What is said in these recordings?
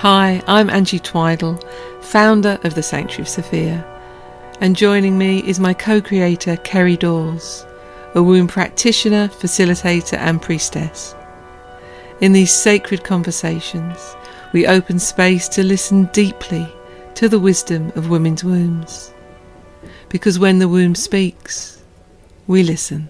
Hi, I'm Angie Twidle, founder of the Sanctuary of Sophia, and joining me is my co-creator Kerry, a womb practitioner, facilitator and priestess. In these sacred conversations, we open space to listen deeply to the wisdom of women's wombs. Because when the womb speaks, we listen.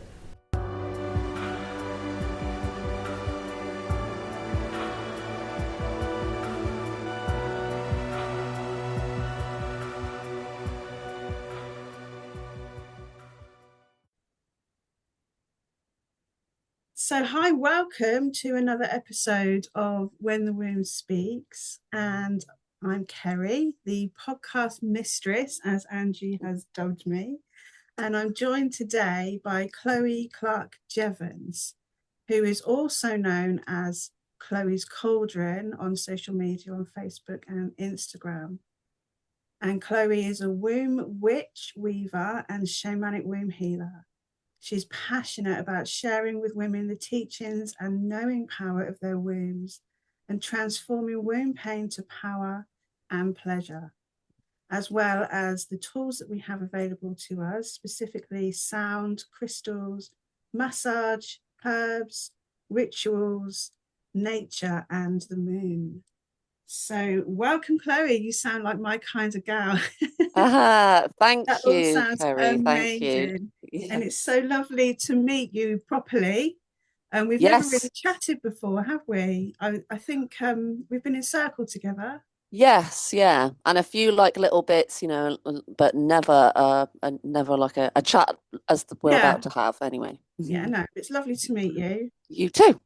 So, hi, welcome to another episode of When the Womb Speaks. And I'm Kerry, the podcast mistress, as Angie has dubbed me. And I'm joined today by Chloe Clarke-Jeavons, who is also known as Chloe's Cauldron on social media, on Facebook and Instagram. And Chloe is a womb witch, weaver, and shamanic womb healer. She's passionate about sharing with women the teachings and knowing power of their wombs and transforming womb pain to power and pleasure, as well as the tools that we have available to us, specifically sound, crystals, massage, herbs, rituals, nature, and the moon. So welcome, Chloe. You sound like my kind of gal. That Thank all you, sounds Kerry. Thank you. amazing. And it's Yes. so lovely to meet you properly. And we've never Yes. really chatted before, have we? I think we've been in circle together. Yes, yeah. And a few like little bits, but never like a chat as we're Yeah, about to have anyway. yeah, no, it's lovely to meet you. You too.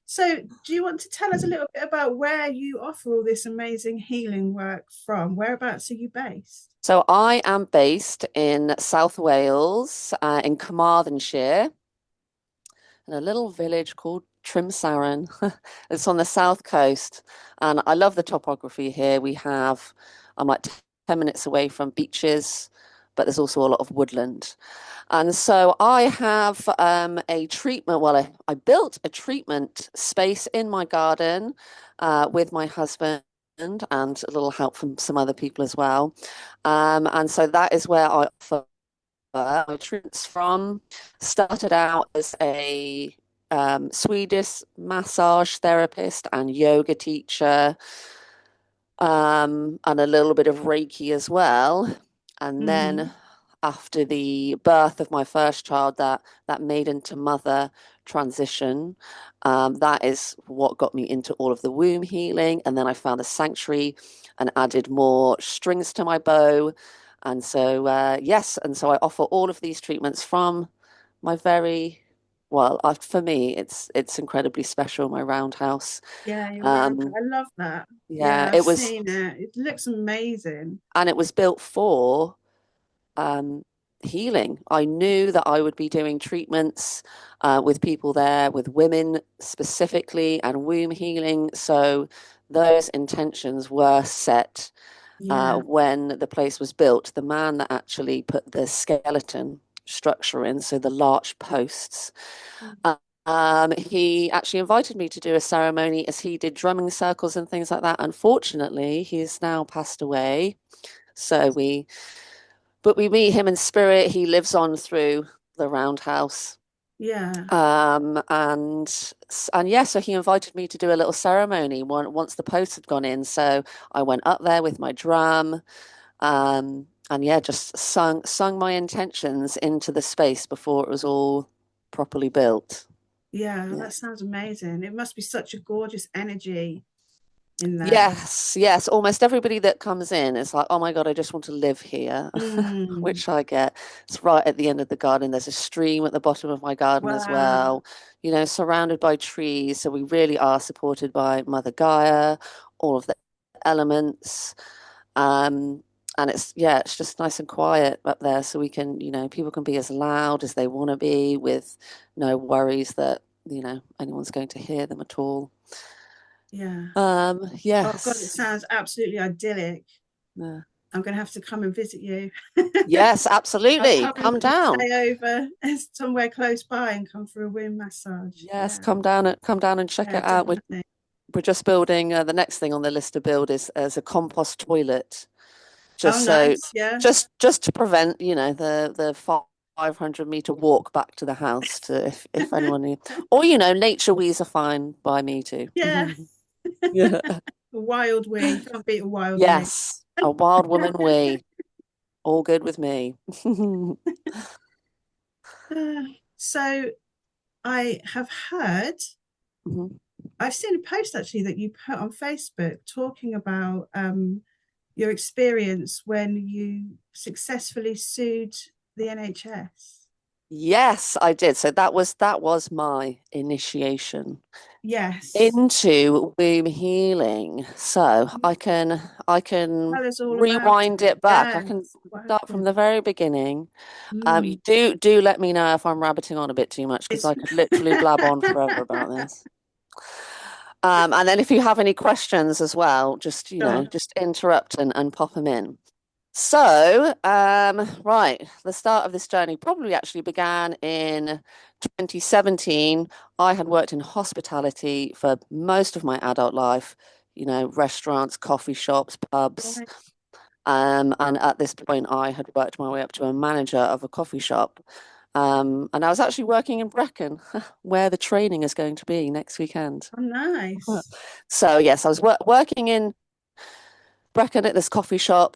So, do you want to tell us a little bit about where you offer all this amazing healing work from? Whereabouts are you based? So I am based in South Wales, in Carmarthenshire, in a little village called Trimsaran. It's on the south coast, and I love the topography here. I'm like 10 minutes away from beaches, but there's also a lot of woodland. And so I have a treatment. Well, I built a treatment space in my garden with my husband and a little help from some other people as well. And so that is where I offer my treatments from. Started out as a Swedish massage therapist and yoga teacher, and a little bit of Reiki as well. And then Mm-hmm. after the birth of my first child, that maiden to mother transition, that is what got me into all of the womb healing. And then I found the sanctuary and added more strings to my bow. And so yes, and so I offer all of these treatments from my very well, for me, it's incredibly special, my roundhouse. Yeah, you're around. Um, I love that. yeah, Yeah, I've it was, seen it. It looks amazing. and it was built for um, healing. I knew that I would be doing treatments with people there, with women specifically, and womb healing. So those intentions were set Yeah. when the place was built. The man that actually put the skeleton structure in, so the larch posts, uh, he actually invited me to do a ceremony as he did drumming circles and things like that. Unfortunately, he's now passed away. So we meet him in spirit. He lives on through the roundhouse. Yeah. And yeah, so he invited me to do a little ceremony once the post had gone in. So I went up there with my drum, and yeah, just sung my intentions into the space before it was all properly built. Yeah, Yeah. that sounds amazing. It must be such a gorgeous energy in there. Yes, yes. Almost everybody that comes in is like, oh my God, I just want to live here, Mm, which I get. It's right at the end of the garden. There's a stream at the bottom of my garden as wow. well, surrounded by trees. So we really are supported by Mother Gaia, all of the elements. Um, and it's just nice and quiet up there. So we can, people can be as loud as they want to be with no worries that, anyone's going to hear them at all. Yeah. Oh God, it Yes. sounds absolutely idyllic. Yeah. I'm going to have to come and visit you. Yes, I'll absolutely. come Come and down. stay over somewhere close by and come for a womb massage. Yes, Yeah. come down and check Yeah, it out. definitely. we're just building the next thing on the list to build is as a compost toilet. Oh, nice. Yeah. Just to prevent, the 500-meter walk back to the house to if anyone need, or nature wees are fine by me too. Yeah. Yeah. A wild wee. Can't beat a wild wee. Yes, a wild woman wee. All good with me. So I have heard, Mhm. I've seen a post actually that you put on Facebook talking about your experience when you successfully sued the NHS. Yes, I did. So that was my initiation Yes. into womb healing. So I can Tell us all about rewind it. it back. I can Yes. What start from happened? the very beginning. You Mm. do let me know if I'm rabbiting on a bit too much because It's I could literally blab on forever about this. And then if you have any questions as well, Sure. just interrupt and pop them in. So, right, the start of this journey probably actually began in 2017. I had worked in hospitality for most of my adult life, restaurants, coffee shops, pubs. Right. And at this point, I had worked my way up to a manager of a coffee shop. And I was actually working in Brecon, where the training is going to be next weekend. Oh, nice. So, yes, I was working in Brecon at this coffee shop,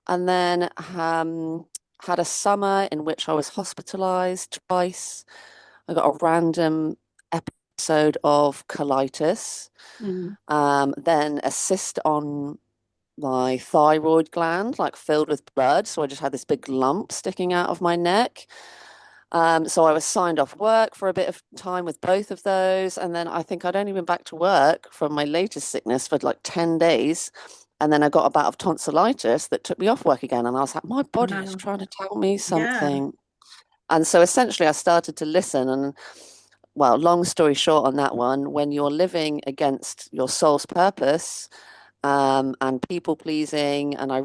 and then had a summer in which I was hospitalized twice. I got a random episode of colitis, Mm. then a cyst on my thyroid gland, like filled with blood. So I just had this big lump sticking out of my neck. So I was signed off work for a bit of time with both of those. And then I think I'd only been back to work from my latest sickness for like 10 days. And then I got a bout of tonsillitis that took me off work again. And I was like, my body is Wow. trying to tell me Yeah. something. And so essentially I started to listen. And well, long story short on that one, when you're living against your soul's purpose, and people pleasing, and I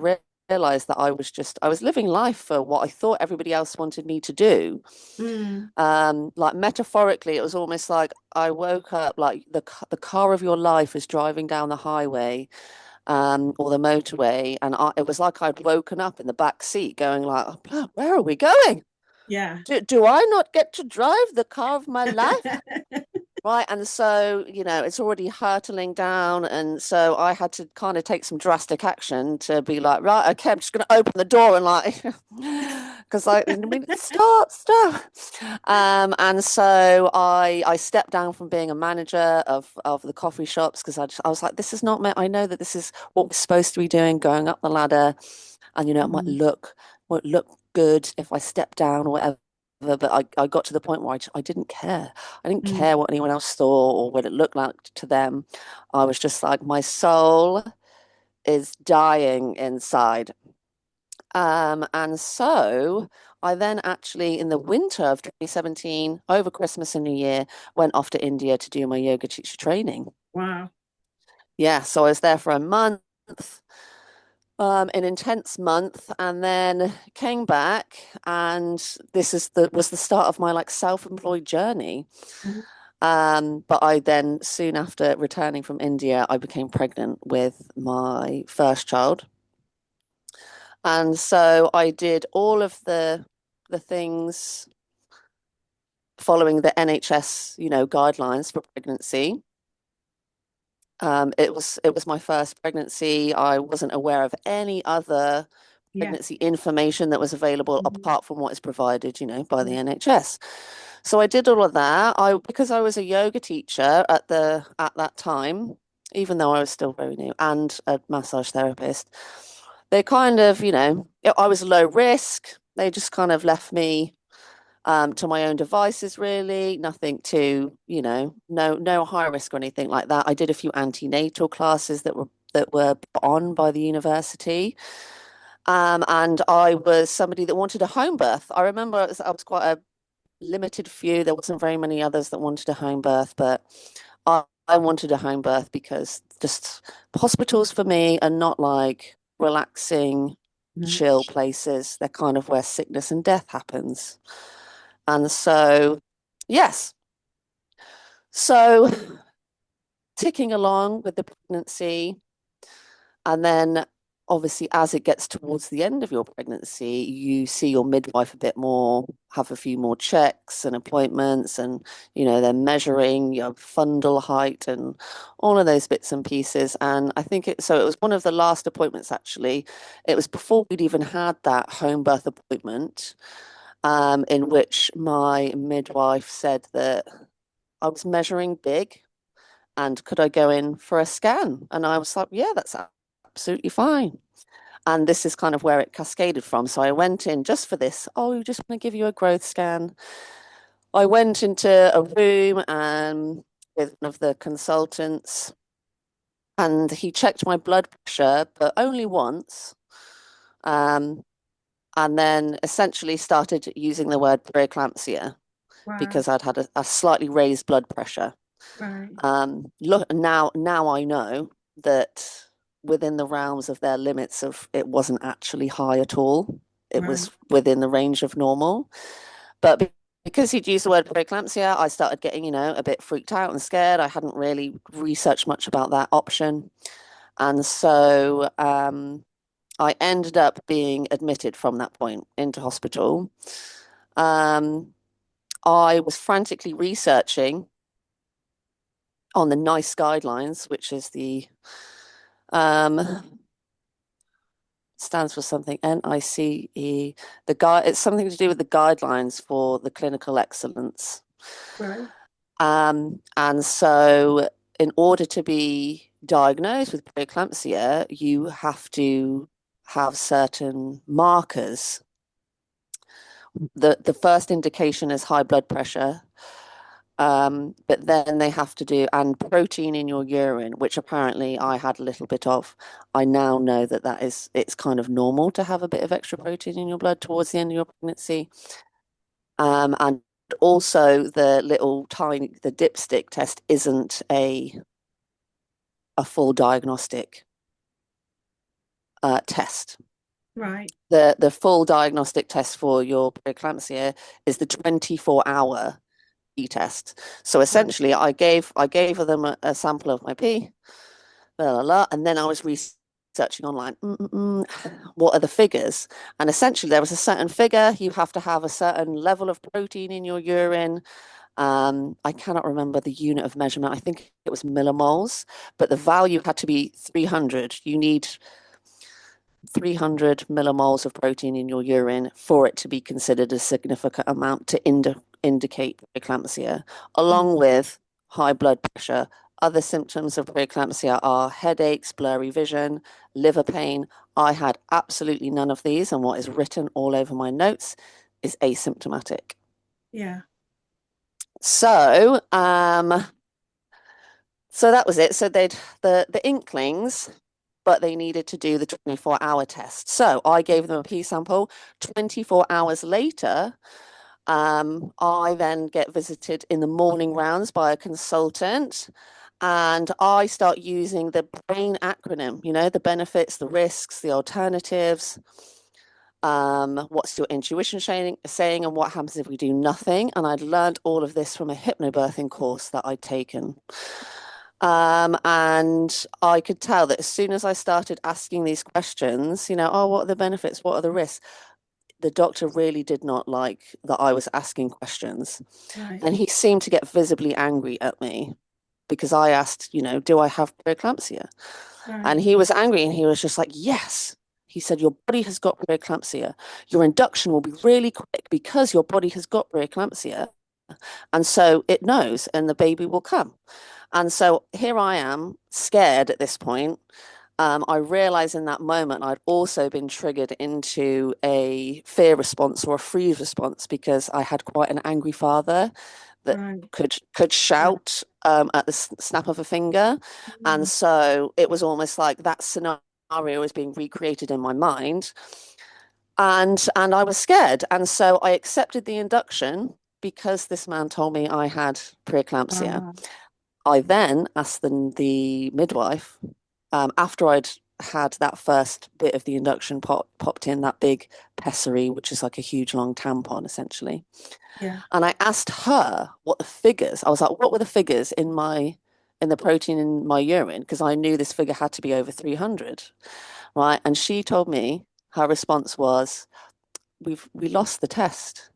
realized that I was living life for what I thought everybody else wanted me to do. Mm. Like metaphorically, it was almost like I woke up like the car of your life is driving down the highway, or the motorway, and it was like I'd woken up in the back seat, going like, "Oh, where are we going? Yeah. Do I not get to drive the car of my life?" Right. And so, it's already hurtling down. And so I had to kind of take some drastic action to be like, right, okay, I'm just going to open the door and like, because I mean, stop. And so I stepped down from being a manager of the coffee shops because I was like, this is not meant. I know that this is what we're supposed to be doing, going up the ladder. And, it Mm. might look good if I step down or whatever. But I got to the point where I didn't care. I didn't Mm. care what anyone else thought or what it looked like to them. I was just like, my soul is dying inside. And so I then actually, in the winter of 2017, over Christmas and New Year, went off to India to do my yoga teacher training. Wow. Yeah, so I was there for a month, an intense month, and then came back, and was the start of my like self-employed journey. Mm. But I then, soon after returning from India, I became pregnant with my first child. And so I did all of the things following the NHS, guidelines for pregnancy. It was my first pregnancy. I wasn't aware of any other Yeah. pregnancy information that was available Mhm. apart from what is provided, by the Yeah. NHS. So I did all of that. Because I was a yoga teacher at that time, even though I was still very new, and a massage therapist, they kind of, I was low risk. They just kind of left me to my own devices, really. Nothing to, no high risk or anything like that. I did a few antenatal classes that were put on by the university. And I was somebody that wanted a home birth. I remember I was quite a limited few. There wasn't very many others that wanted a home birth, but I wanted a home birth because just hospitals for me are not like relaxing, No. chill places. They're kind of where sickness and death happens. And so, yes. So ticking along with the pregnancy. And then obviously, as it gets towards the end of your pregnancy, you see your midwife a bit more, have a few more checks and appointments, and they're measuring your fundal height and all of those bits and pieces. And I think it was one of the last appointments, actually. It was before we'd even had that home birth appointment, in which my midwife said that I was measuring big and could I go in for a scan? And I was like, yeah, that's absolutely fine. And this is kind of where it cascaded from. So I went in just for this. Oh, we just want to give you a growth scan. I went into a room and with one of the consultants, and he checked my blood pressure, but only once. And then essentially started using the word preeclampsia because I'd had a slightly raised blood pressure. Right. Look, now I know that within the realms of their limits of it wasn't actually high at all. It was within the range of normal. But because he'd used the word preeclampsia, I started getting, a bit freaked out and scared. I hadn't really researched much about that option. And so I ended up being admitted from that point into hospital. I was frantically researching on the NICE guidelines, which is the stands for something, NICE. It's something to do with the guidelines for the clinical excellence. Right. And so in order to be diagnosed with preeclampsia, you have to have certain markers. The first indication is high blood pressure. But then they have to do, and protein in your urine, which apparently I had a little bit of. I now know that it's kind of normal to have a bit of extra protein in your blood towards the end of your pregnancy. And also the dipstick test isn't a full diagnostic test. Right. The full diagnostic test for your preeclampsia is the 24-hour test. So essentially, I gave them a sample of my pee, and then I was researching online. What are the figures? And essentially, there was a certain figure. You have to have a certain level of protein in your urine. I cannot remember the unit of measurement. I think it was millimoles, but the value had to be 300. You need 300 millimoles of protein in your urine for it to be considered a significant amount to indicate preeclampsia, along with high blood pressure. Other symptoms of preeclampsia are headaches, blurry vision, liver pain. I had absolutely none of these, and what is written all over my notes is asymptomatic. Yeah. So, so that was it. So the inklings, but they needed to do the 24-hour test. So I gave them a pee sample. 24 hours later, I then get visited in the morning rounds by a consultant, and I start using the BRAIN acronym, the benefits, the risks, the alternatives. What's your intuition saying, and what happens if we do nothing? And I'd learned all of this from a hypnobirthing course that I'd taken. And I could tell that as soon as I started asking these questions, oh, what are the benefits? What are the risks? The doctor really did not like that I was asking questions. Right. And he seemed to get visibly angry at me because I asked, do I have preeclampsia? Right. And he was angry, and he was just like, yes. He said, your body has got preeclampsia. Your induction will be really quick because your body has got preeclampsia. And so it knows, and the baby will come. And so here I am, scared at this point. I realized in that moment I'd also been triggered into a fear response or a freeze response because I had quite an angry father that could shout at the snap of a finger. And so it was almost like that scenario was being recreated in my mind. And I was scared. And so I accepted the induction because this man told me I had preeclampsia. I then asked the midwife, after I'd had that first bit of the induction popped in, that big pessary, which is like a huge long tampon, essentially. Yeah. And I asked her what the figures, I was like, what were the figures in my in the protein in my urine because I knew this figure had to be over 300, right? And she told me her response was, we lost the test.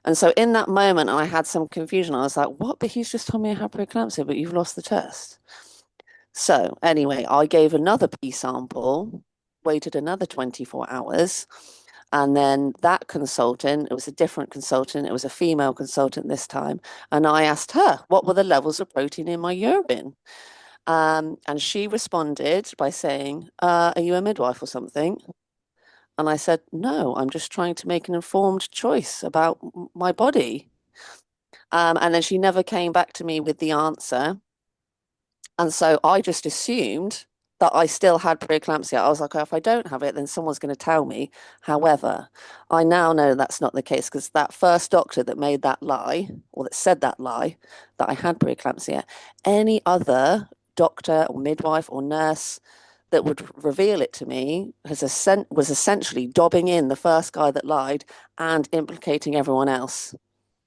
And so in that moment, I had some confusion. I was like, what? But he's just told me I have preeclampsia, but you've lost the test. So anyway, I gave another pee sample, waited another 24 hours. And then that consultant, it was a different consultant, it was a female consultant this time. And I asked her, what were the levels of protein in my urine? And she responded by saying, are you a midwife or something? And I said, no, I'm just trying to make an informed choice about my body. And then she never came back to me with the answer. And so I just assumed that I still had preeclampsia. I was like, oh, if I don't have it, then someone's going to tell me. However, I now know that's not the case because that first doctor that made that lie, or that said that lie, that I had preeclampsia, any other doctor or midwife or nurse that would reveal it to me was essentially dobbing in the first guy that lied and implicating everyone else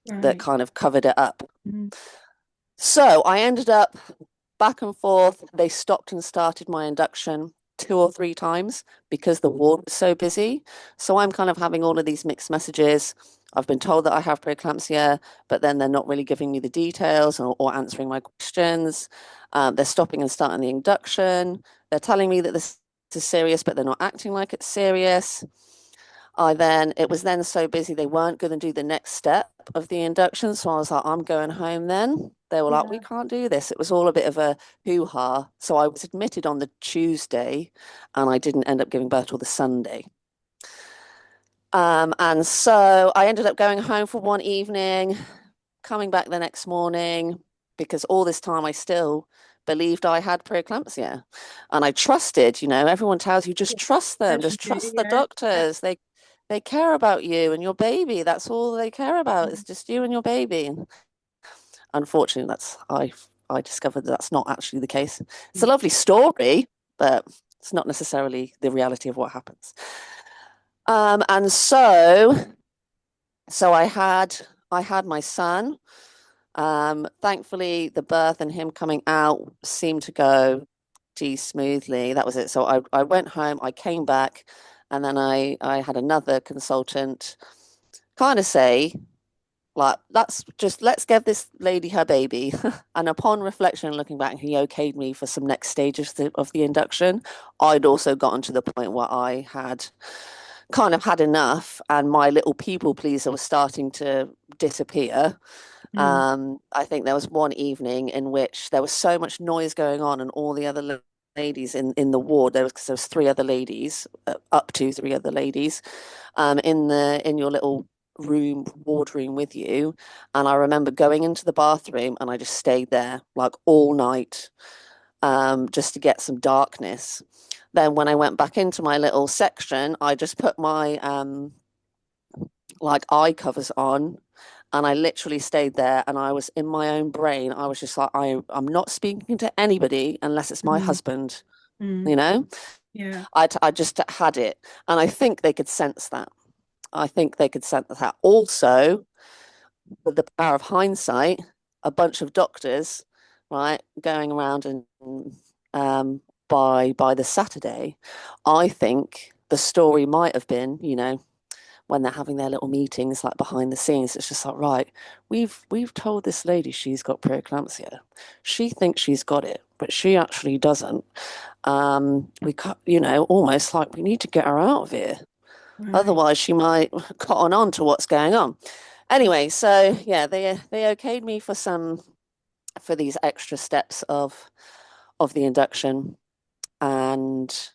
that kind of covered it up. Mm-hmm. So I ended up back and forth. They stopped and started my induction 2 or 3 times because the ward was so busy. So I'm kind of having all of these mixed messages. I've been told that I have preeclampsia, but then they're not really giving me the details or answering my questions. They're stopping and starting the induction. They're telling me that this is serious, but they're not acting like it's serious. It was then so busy they weren't going to do the next step of the induction. So I was like, I'm going home then. They were like, we can't do this. It was all a bit of a hoo-ha. So I was admitted on the Tuesday and I didn't end up giving birth till the Sunday. And so I ended up going home for one evening, coming back the next morning, because all this time I still believed I had preeclampsia. And I trusted, everyone tells you just trust them, just trust the doctors. They care about you and your baby. That's all they care about. It's just you and your baby. And unfortunately, I discovered that's not actually the case. It's a lovely story, but it's not necessarily the reality of what happens. And so I had my son. Thankfully, the birth and him coming out seemed to go smoothly. That was it. So I went home, I came back, and then I had another consultant kind of say, like, let's give this lady her baby. And upon reflection and looking back, he okayed me for some next stages of the induction. I'd also gotten to the point where I had kind of had enough, and my little people pleaser was starting to disappear. I think there was one evening in which there was so much noise going on, and all the other ladies in the ward, there was 3 other ladies, up to 3 other ladies, in your little ward room with you. And I remember going into the bathroom and I just stayed there like all night, just to get some darkness. Then when I went back into my little section, I just put my like eye covers on, and I literally stayed there, and I was in my own brain. I was just like, I'm not speaking to anybody unless it's my husband, Yeah. I just had it. And I think they could sense that. I think they could sense that. Also, with the power of hindsight, a bunch of doctors, right, going around and by the Saturday, I think the story might have been, when they're having their little meetings, like behind the scenes, it's just like, right, we've told this lady she's got preeclampsia. She thinks she's got it, but she actually doesn't. We cut, almost like we need to get her out of here. Right. Otherwise, she might cotton on to what's going on. Anyway, so yeah, they okayed me for these extra steps of the induction. And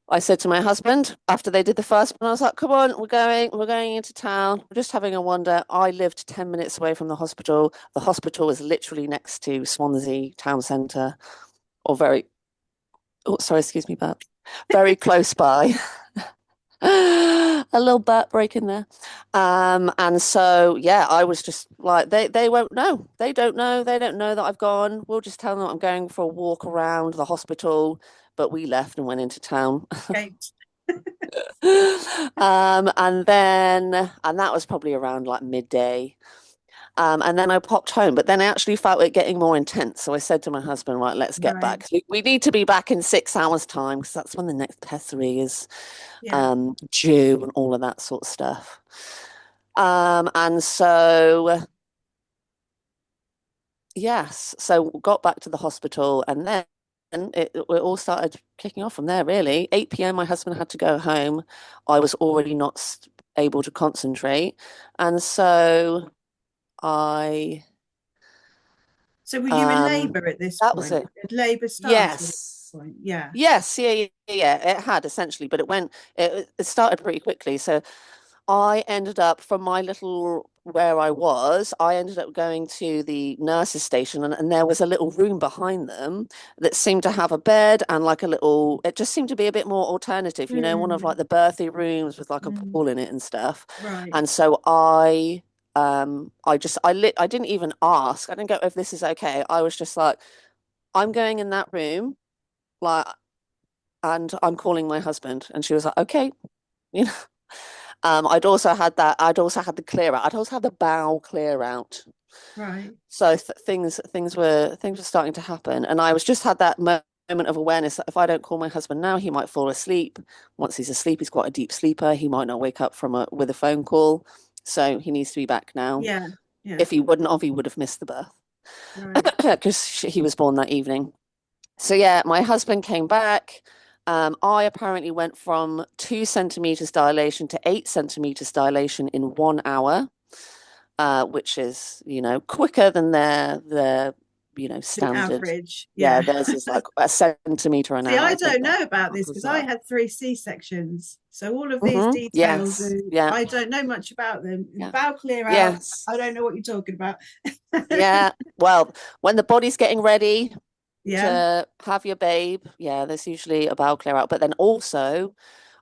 I said to my husband after they did the first one, I was like, come on, we're going into town. We're just having a wander. I lived 10 minutes away from the hospital. The hospital is literally next to Swansea town centre, or excuse me, Bert. Very close by. A little burp break in there. And so, yeah, I was just like, they won't know. They don't know. They don't know that I've gone. We'll just tell them I'm going for a walk around the hospital. But we left and went into town. And that was probably around like midday. And then I popped home, but then I actually felt it getting more intense. So I said to my husband, right, let's get Right. back. We need to be back in 6 hours' time because that's when the next pessary is Yeah. due and all of that sort of stuff. And so, yes, so got back to the hospital and then it all started kicking off from there, really. 8 p.m., my husband had to go home. I was already not able to concentrate. And so I, So were you in um, labour at this that was point? it. Had labour started at this Yes. point? Yeah. Yes, yeah, it had essentially, but it started pretty quickly. So I ended up from my little where I was, I ended up going to the nurses' station and there was a little room behind them that seemed to have a bed and like a little, it just seemed to be a bit more alternative, one of like Mm, the birthing rooms with like a mm, pool in it and stuff. right. And so I didn't even ask. I didn't go if this is okay. I was just like, I'm going in that room, like, and I'm calling my husband. And she was like, okay, you know. I'd also had the clear out. I'd also had the bowel clear out. Right. So things were starting to happen, and I was just had that moment of awareness that if I don't call my husband now, he might fall asleep. Once he's asleep, he's quite a deep sleeper. He might not wake up with a phone call, so he needs to be back now. Yeah. Yeah. If he wouldn't have, he would have missed the birth Right. because he was born that evening. So yeah, my husband came back. I apparently went from 2 centimeters dilation to 8 centimeters dilation in 1 hour, which is, quicker than their, The standard. average. Yeah, Yeah. theirs is like a centimeter an See, hour. I I think don't that know about this because I was. had 3 C-sections. So all of these details, Yes. Yeah. I don't know much about them. Yeah. Bowel clear out, Yes. I don't know what you're talking about. Yeah. Well, when the body's getting ready Yeah. to have your babe, yeah, there's usually a bowel clear out. But then also,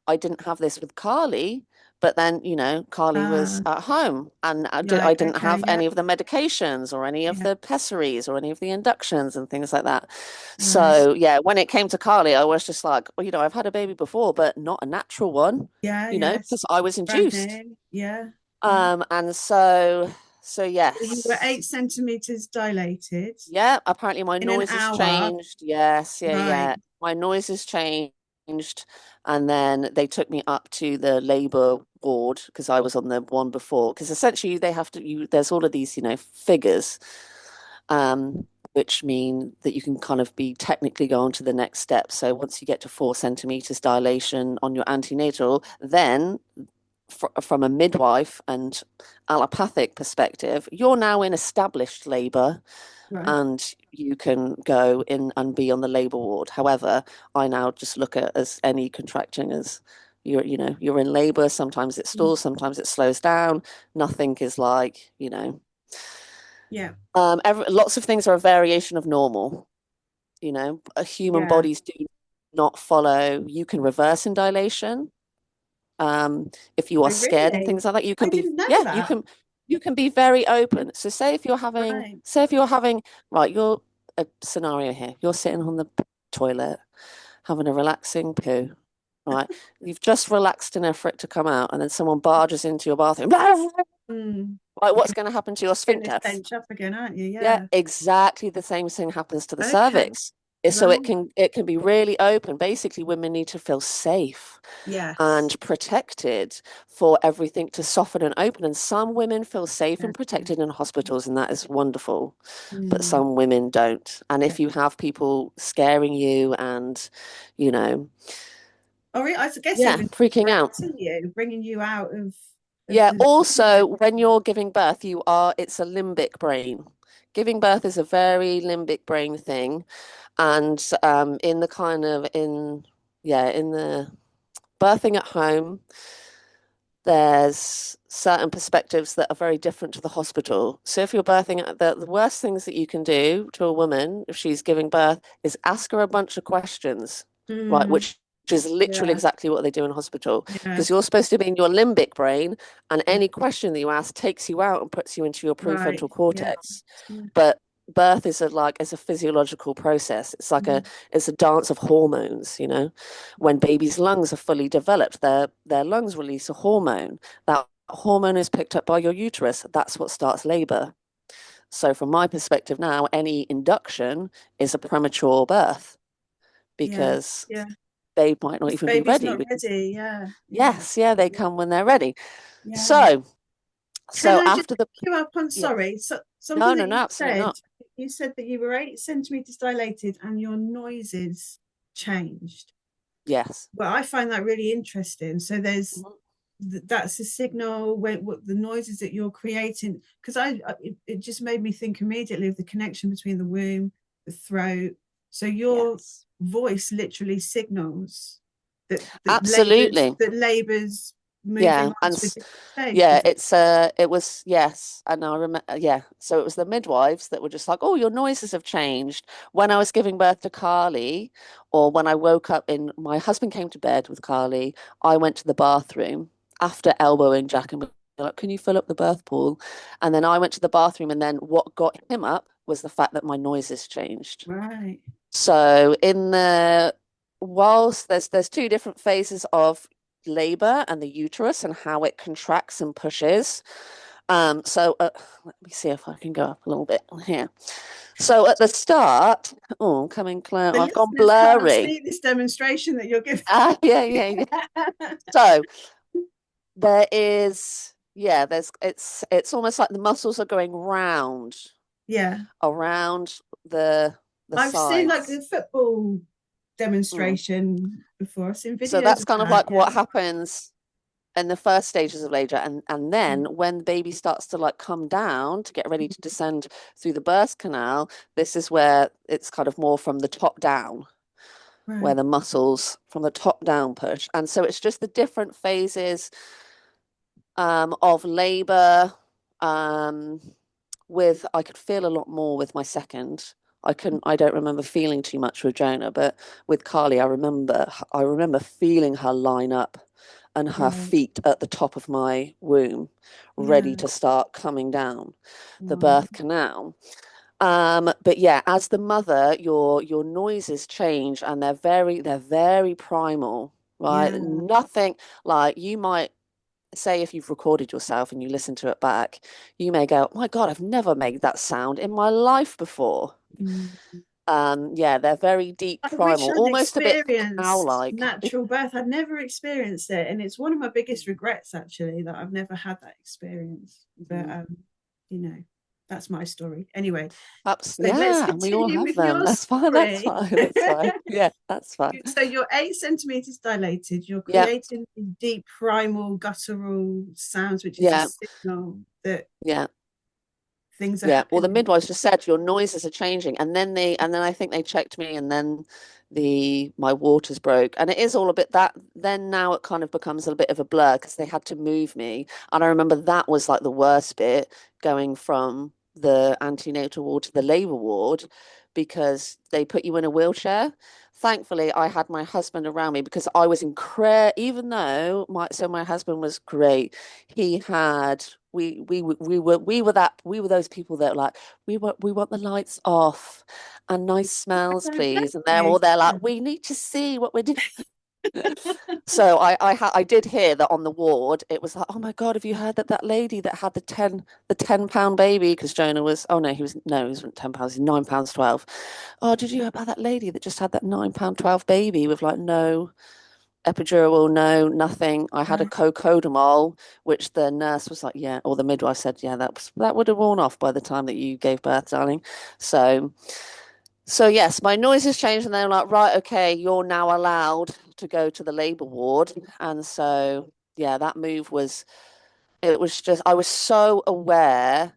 I didn't have this with Carly, but then, Carly was Ah, at home and I right. didn't Okay. have Yeah. any of the medications or any of Yeah. the pessaries or any of the inductions and things like that. Right. So, yeah, when it came to Carly, I was just like, well, I've had a baby before, but not a natural one, Yeah. Yes. because I was Brand induced. new. Yeah. Yeah. And so So you were yes. 8 centimeters dilated Yeah, apparently my in an noise has hour. changed. Yes, yeah, Right. yeah. My noise has changed. And then they took me up to the labor ward because I was on the one before. Because essentially they have to there's all of these, figures, which mean that you can kind of be technically go on to the next step. So once you get to 4 centimeters dilation on your antenatal, then from a midwife and allopathic perspective, you're now in established labor Right. and you can go in and be on the labor ward. However, I now just look at as any contracting as you're in labor. Sometimes it Mm, stalls, sometimes it slows down. Nothing is like, yeah. lots of things are a variation of normal. Human Yeah. bodies do not follow. You can reverse in dilation. If you are Oh, scared and really? things like that, you I can be, didn't know yeah, that. you can be very open. So Right. say if you're having, right, you're a scenario here. You're sitting on the toilet, having a relaxing poo, right? You've just relaxed enough for it to come out, and then someone barges into your bathroom. Mm. Right, what's going to happen to your Getting this sphincter? bench up again, aren't you? Yeah, Yeah. exactly the same thing happens to the Okay. cervix. So Right. it can be really open. Basically, women need to feel safe Yes. and protected for everything to soften and open. And some women feel safe and Okay. protected in hospitals, and that is wonderful. But Mm. some women don't. And Yeah. if you have people scaring you and, you know, Or I guess yeah, even freaking out. correcting you, bringing you out of Yeah, the. also when you're giving birth, it's a limbic brain. Giving birth is a very limbic brain thing. And in the kind of in the birthing at home, there's certain perspectives that are very different to the hospital. So if you're birthing, the worst things that you can do to a woman if she's giving birth is ask her a bunch of questions, right? Mm, Which is literally yeah. exactly what they do in hospital Yeah. because you're supposed to be in your limbic brain, and any question that you ask takes you out and puts you into your Right. prefrontal Yeah. cortex. Yeah. But birth is a physiological process. It's like Mm, it's a dance of hormones. When babies' lungs are fully developed, their lungs release a hormone. That hormone is picked up by your uterus. That's what starts labor. So from my perspective now, any induction is a premature birth Yeah. because Yeah. they might not This even be baby's ready. not ready. Yeah. Yeah. Yes, yeah, they come when they're ready. Yeah. So, Can so I just after the, pick you up on, yeah, sorry, so no, something no, that no, absolutely not. you said that you were 8 centimeters dilated and your noises changed. Yes. Well, I find that really interesting. So Mhm. that's a signal when what the noises that you're creating, because it just made me think immediately of the connection between the womb, the throat. So your Yes. voice literally signals Absolutely. that labor's moving Yeah. on And to a different stage, yeah, does it? it was, yes. And I remember, yeah. So it was the midwives that were just like, oh, your noises have changed. When I was giving birth to Carly, or when I woke up my husband came to bed with Carly, I went to the bathroom after elbowing Jack and being like, can you fill up the birth pool? And then I went to the bathroom, and then what got him up was the fact that my noises changed. Right. So whilst there's two different phases of labor and the uterus and how it contracts and pushes. Let me see if I can go up a little bit here. So at the start, oh, coming close, The I've gone listeners can't blurry. see this demonstration that you're giving. Yeah, yeah, yeah. So there is, yeah, it's almost like the muscles are going round Yeah. around the I've seen like sides. the football Mm. demonstration before. I've seen So videos that's of kind of that. like Yeah. what happens in the first stages of labor, and then when the baby starts to like come down to get ready to descend through the birth canal, this is where it's kind of more from the top down, where Right. the muscles from the top down push. And so it's just the different phases of labor. um, with I could feel a lot more with my second. I don't remember feeling too much with Jonah, but with Carly, I remember feeling her line up and her Right. feet at the top of my womb, ready Yeah. to start coming down the Wow. birth canal. But yeah, as the mother, your noises change, and they're very primal, right? Yeah. Nothing like you might say if you've recorded yourself and you listen to it back, you may go, oh my God, I've never made that sound in my life before. Mm. Yeah, they're very deep, I wish primal, I'd almost a bit experienced cow-like. natural birth. I'd never experienced it, and it's one of my biggest regrets actually that I've never had that experience. But Mm. you know, that's my story. Anyway, Perhaps, so let's yeah, and we all continue have with them. your That's fine. That's story. fine. That's fine. Yeah, that's fine. So you're 8 centimeters dilated. You're Yeah, creating deep primal guttural sounds, which is a yeah, signal that yeah. things are Yeah, well, the happening. midwives just said your noises are changing, and then I think they checked me, and then my waters broke, and it is all a bit that. Then now it kind of becomes a bit of a blur because they had to move me, and I remember that was like the worst bit, going from the antenatal ward to the labor ward, because they put you in a wheelchair. Thankfully, I had my husband around me because I was even though my husband was great, he had we were those people that like we want the lights off and nice smells, please, and they're all there like we need to see what we're doing. So I did hear that on the ward it was like, oh my God, have you heard that lady that had the 10 pound baby, because Jonah was, oh no, he wasn't 10 pounds, he's 9 pounds 12. Oh, did you hear about that lady that just had that 9 pound 12 baby with like no epidural, no, nothing. I had a cocodamol, which the nurse was like, yeah, or the midwife said, yeah, that would have worn off by the time that you gave birth, darling. So, so yes, my noises changed, and they were like, right, okay, you're now allowed to go to the labor ward. And so, yeah, that move was, it was just, I was so aware,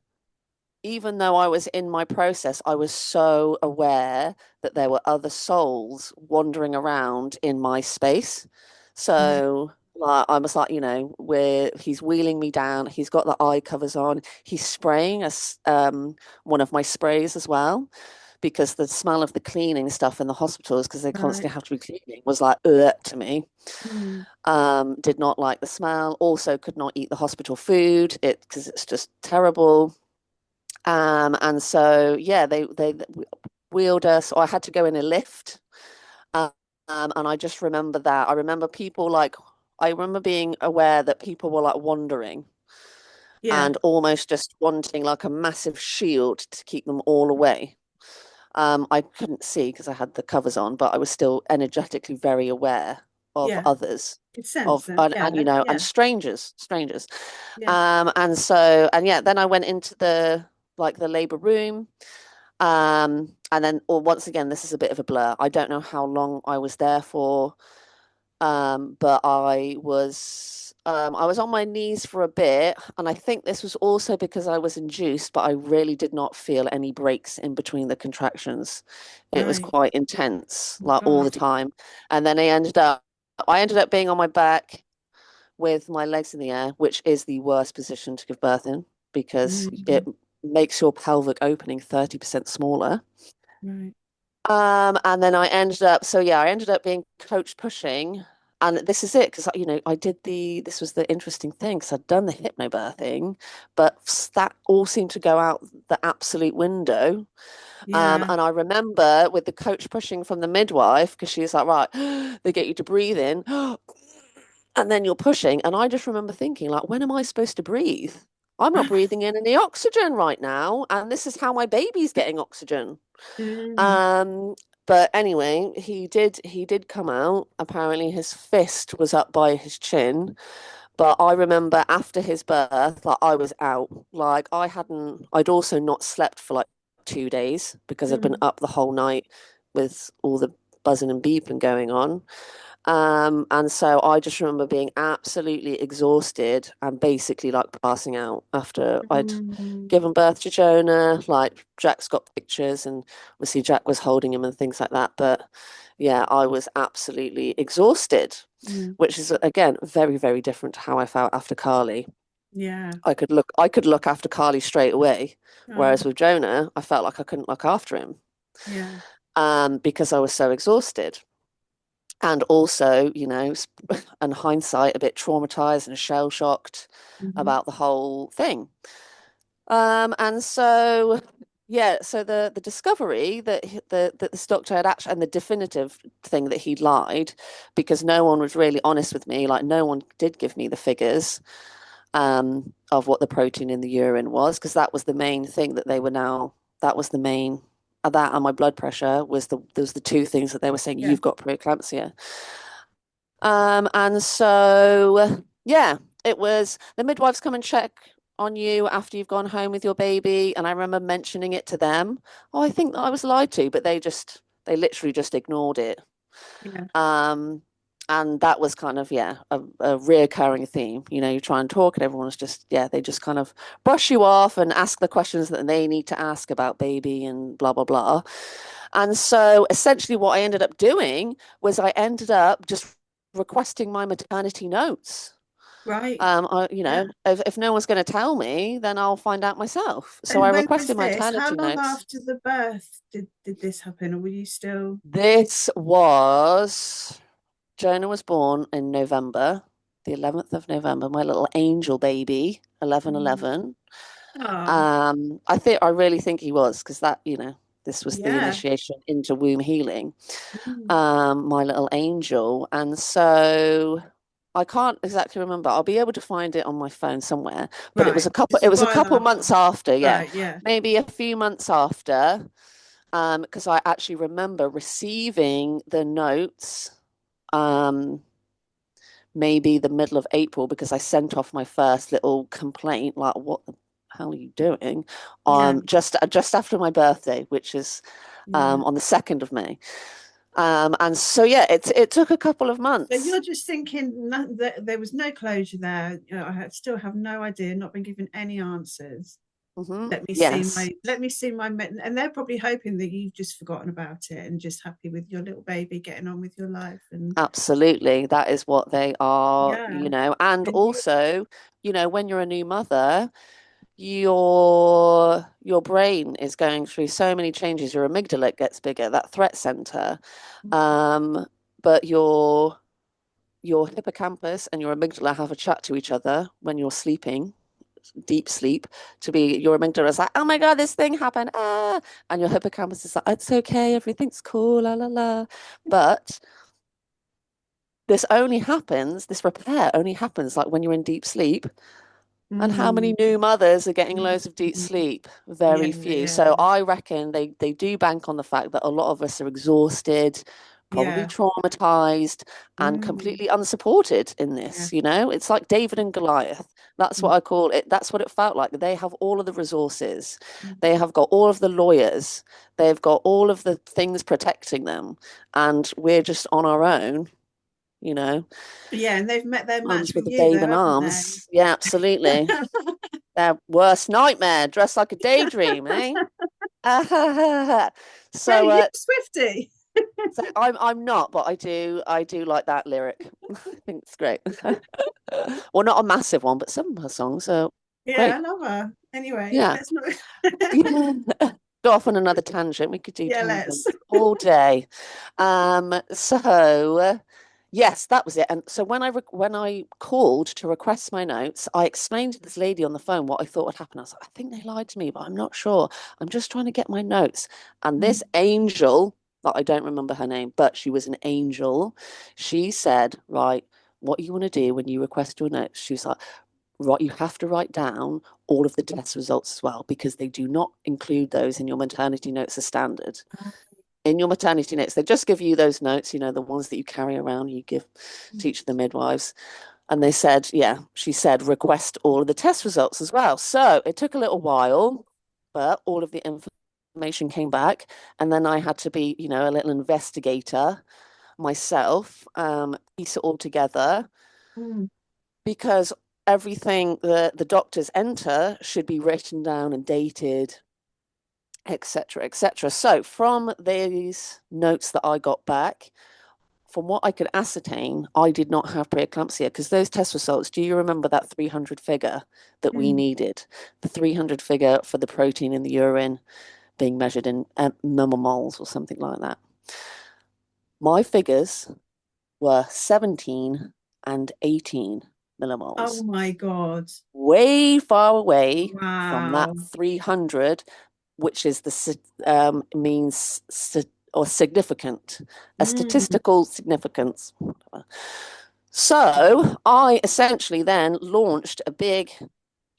even though I was in my process, I was so aware that there were other souls wandering around in my space. Right, So like, I was like, where he's wheeling me down, he's got the eye covers on, he's spraying one of my sprays as well, because the smell of the cleaning stuff in the hospitals, because they right. constantly have to be cleaning, was like to me. Mm. Did not like the smell. Also, could not eat the hospital food because it's just terrible. And so, yeah, they wheeled us, or I had to go in a lift. Um, and I just remember I remember being aware that people were like wandering. Yeah. and almost just wanting like a massive shield to keep them all away. I couldn't see because I had the covers on, but I was still energetically very aware of Yeah. others, Could sense them. and Yeah. and Yeah. strangers. Yeah. And yeah, then I went into the labor room. And then, or once again, this is a bit of a blur. I don't know how long I was there for. But I was on my knees for a bit, and I think this was also because I was induced, but I really did not feel any breaks in between the contractions. It was Right. quite intense, Oh, like all the gosh. time. And then I ended up being on my back with my legs in the air, which is the worst position to give birth in because it Mm, makes your pelvic opening 30% smaller. right. And then I ended up being coach pushing. And this is it, because this was the interesting thing, because I'd done the hypnobirthing, but that all seemed to go out the absolute window. Yeah. And I remember with the coach pushing from the midwife, because she was like, right, they get you to breathe in, and then you're pushing. And I just remember thinking, like, when am I supposed to breathe? I'm not breathing in any oxygen right now. And this is how my baby's getting oxygen. Mm, Um, but anyway, he did come out. Apparently his fist was up by his chin. But I remember after his birth, like I was out. Like I'd also not slept for like 2 days because I'd been mm, up the whole night with all the buzzing and beeping going on. And so I just remember being absolutely exhausted and basically like passing out after I'd mm. given birth to Jonah. Like Jack's got pictures, and obviously Jack was holding him and things like that. But yeah, I was absolutely exhausted, Mm. which is again very, very different to how I felt after Carly. Yeah. I could look after Carly straight away, Oh, whereas with Jonah, I felt like I couldn't look after him, yeah. because I was so exhausted. And also, in hindsight, a bit traumatized and shell shocked Hmm. about the whole thing. And so, yeah, so the discovery that this doctor had actually, and the definitive thing that he'd lied, because no one was really honest with me, like no one did give me the figures of what the protein in the urine was, because that was the main thing that was the main. That and my blood pressure was the two things that they were saying, Yeah. you've got preeclampsia. And so, yeah, it was the midwives come and check on you after you've gone home with your baby. And I remember mentioning it to them. Oh, I think that I was lied to, but they literally just ignored it. Yeah. Um, and that was kind of, yeah, a reoccurring theme. You try and talk, and everyone's just, yeah, they just kind of brush you off and ask the questions that they need to ask about baby and blah, blah, blah. And so essentially, what I ended up doing was I ended up just requesting my maternity notes. Right. Yeah. If no one's going to tell me, then I'll find out myself. So I And when was requested my this? How maternity long notes. after the birth did this happen, or were you still? This was Jonah was born in November, the 11th of November, my little angel baby, 11/11. Oh, I really think he was, because this was the yeah. initiation into womb healing. Mm. My little angel. And so I can't exactly remember. I'll be able to find it on my phone somewhere. But Right. It's it a was a while couple after. months after, yeah. Right. Yeah. Maybe a few months after. Because I actually remember receiving the notes maybe the middle of April, because I sent off my first little complaint, like, what the hell are you doing? Yeah. Just after my birthday, which is Yeah. on the 2nd of May. And so yeah, it took a couple of So you're months. just thinking that there was no closure there. Still have no idea, not been given any answers. Yes, Let me see my and they're probably hoping that you've just forgotten about it and just happy with your little baby getting on with your life. And absolutely. That is what they are, yeah, and and you, also, when you're a new mother, your brain is going through so many changes. Your amygdala gets bigger, that threat center. Um, but your hippocampus and your amygdala have a chat to each other when you're sleeping, deep sleep, to be your amygdala is like, oh my God, this thing happened. Ah. And your hippocampus is like, it's okay, everything's cool, la la la. But this repair only happens like when you're in deep sleep. And how many Mm. new mothers are getting Mm. loads of deep Mm. sleep? Yeah, Very few. yeah, So I reckon they do bank on the fact that a lot of us are exhausted, probably yeah. traumatized, and Mm. completely unsupported in Yeah. this. It's like David and Goliath. That's what Mm. I call it. That's what it felt like. They have all of the resources. Mm. They have got all of the lawyers. They've got all of the things protecting them. And we're just on our own, you know, Yeah, and they've met their match arms with with a you babe though, in haven't they? arms. Yeah, absolutely. Their worst nightmare, dressed like a daydream, eh? Hey, So, you uh, Swifty. so I'm not, but I do like that lyric. I think it's great. Well, not a massive one, but some of her songs are Yeah, I great. love her. Anyway, Yeah. let's not. Yeah. Go off on another tangent. We could do Yeah, let's. tangents all day. So yes, that was it. And so when I called to request my notes, I explained to this lady on the phone what I thought would happen. I was like, I think they lied to me, but I'm not sure. I'm just trying to get my notes. And this Mm. angel, that I don't remember her name, but she was an angel. She said, right, what you want to do when you request your notes? She was like, right, you have to write down all of the test results as well, because they do not include those in your maternity notes as standard. In your maternity notes, they just give you those notes, the ones that you carry around, you give teach the midwives. And they said, yeah, she said, request all of the test results as well. So it took a little while, but all of the information came back. And then I had to be, a little investigator myself, piece it all together, Mm. because everything the doctors enter should be written down and dated, etc., etc. So from these notes that I got back, from what I could ascertain, I did not have preeclampsia, because those test results, do you remember that 300 figure that we Mm. needed? The 300 figure for the protein in the urine being measured in millimoles or something like that. My figures were 17 and 18 Oh millimoles, my God. way far away from that Wow. 300, which is the means or significant, a Mm. statistical significance. So I essentially then launched a big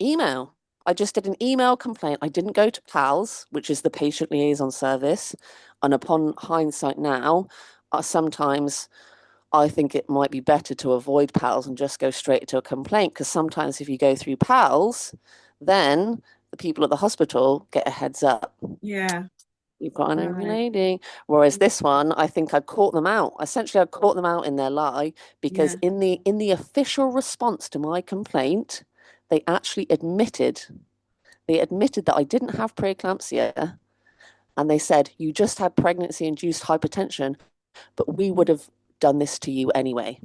email. I just did an email complaint. I didn't go to PALS, which is the patient liaison service. And upon hindsight now, sometimes I think it might be better to avoid PALS and just go straight to a complaint, because sometimes if you go through PALS, then the people at the hospital get a heads up. Yeah. You've got an angry Right. lady. Whereas this one, I think I caught them out. Essentially, I caught them out in their lie, because Yeah. in the official response to my complaint, they actually admitted that I didn't have preeclampsia, and they said, you just had pregnancy-induced hypertension, but we would have done this to you anyway.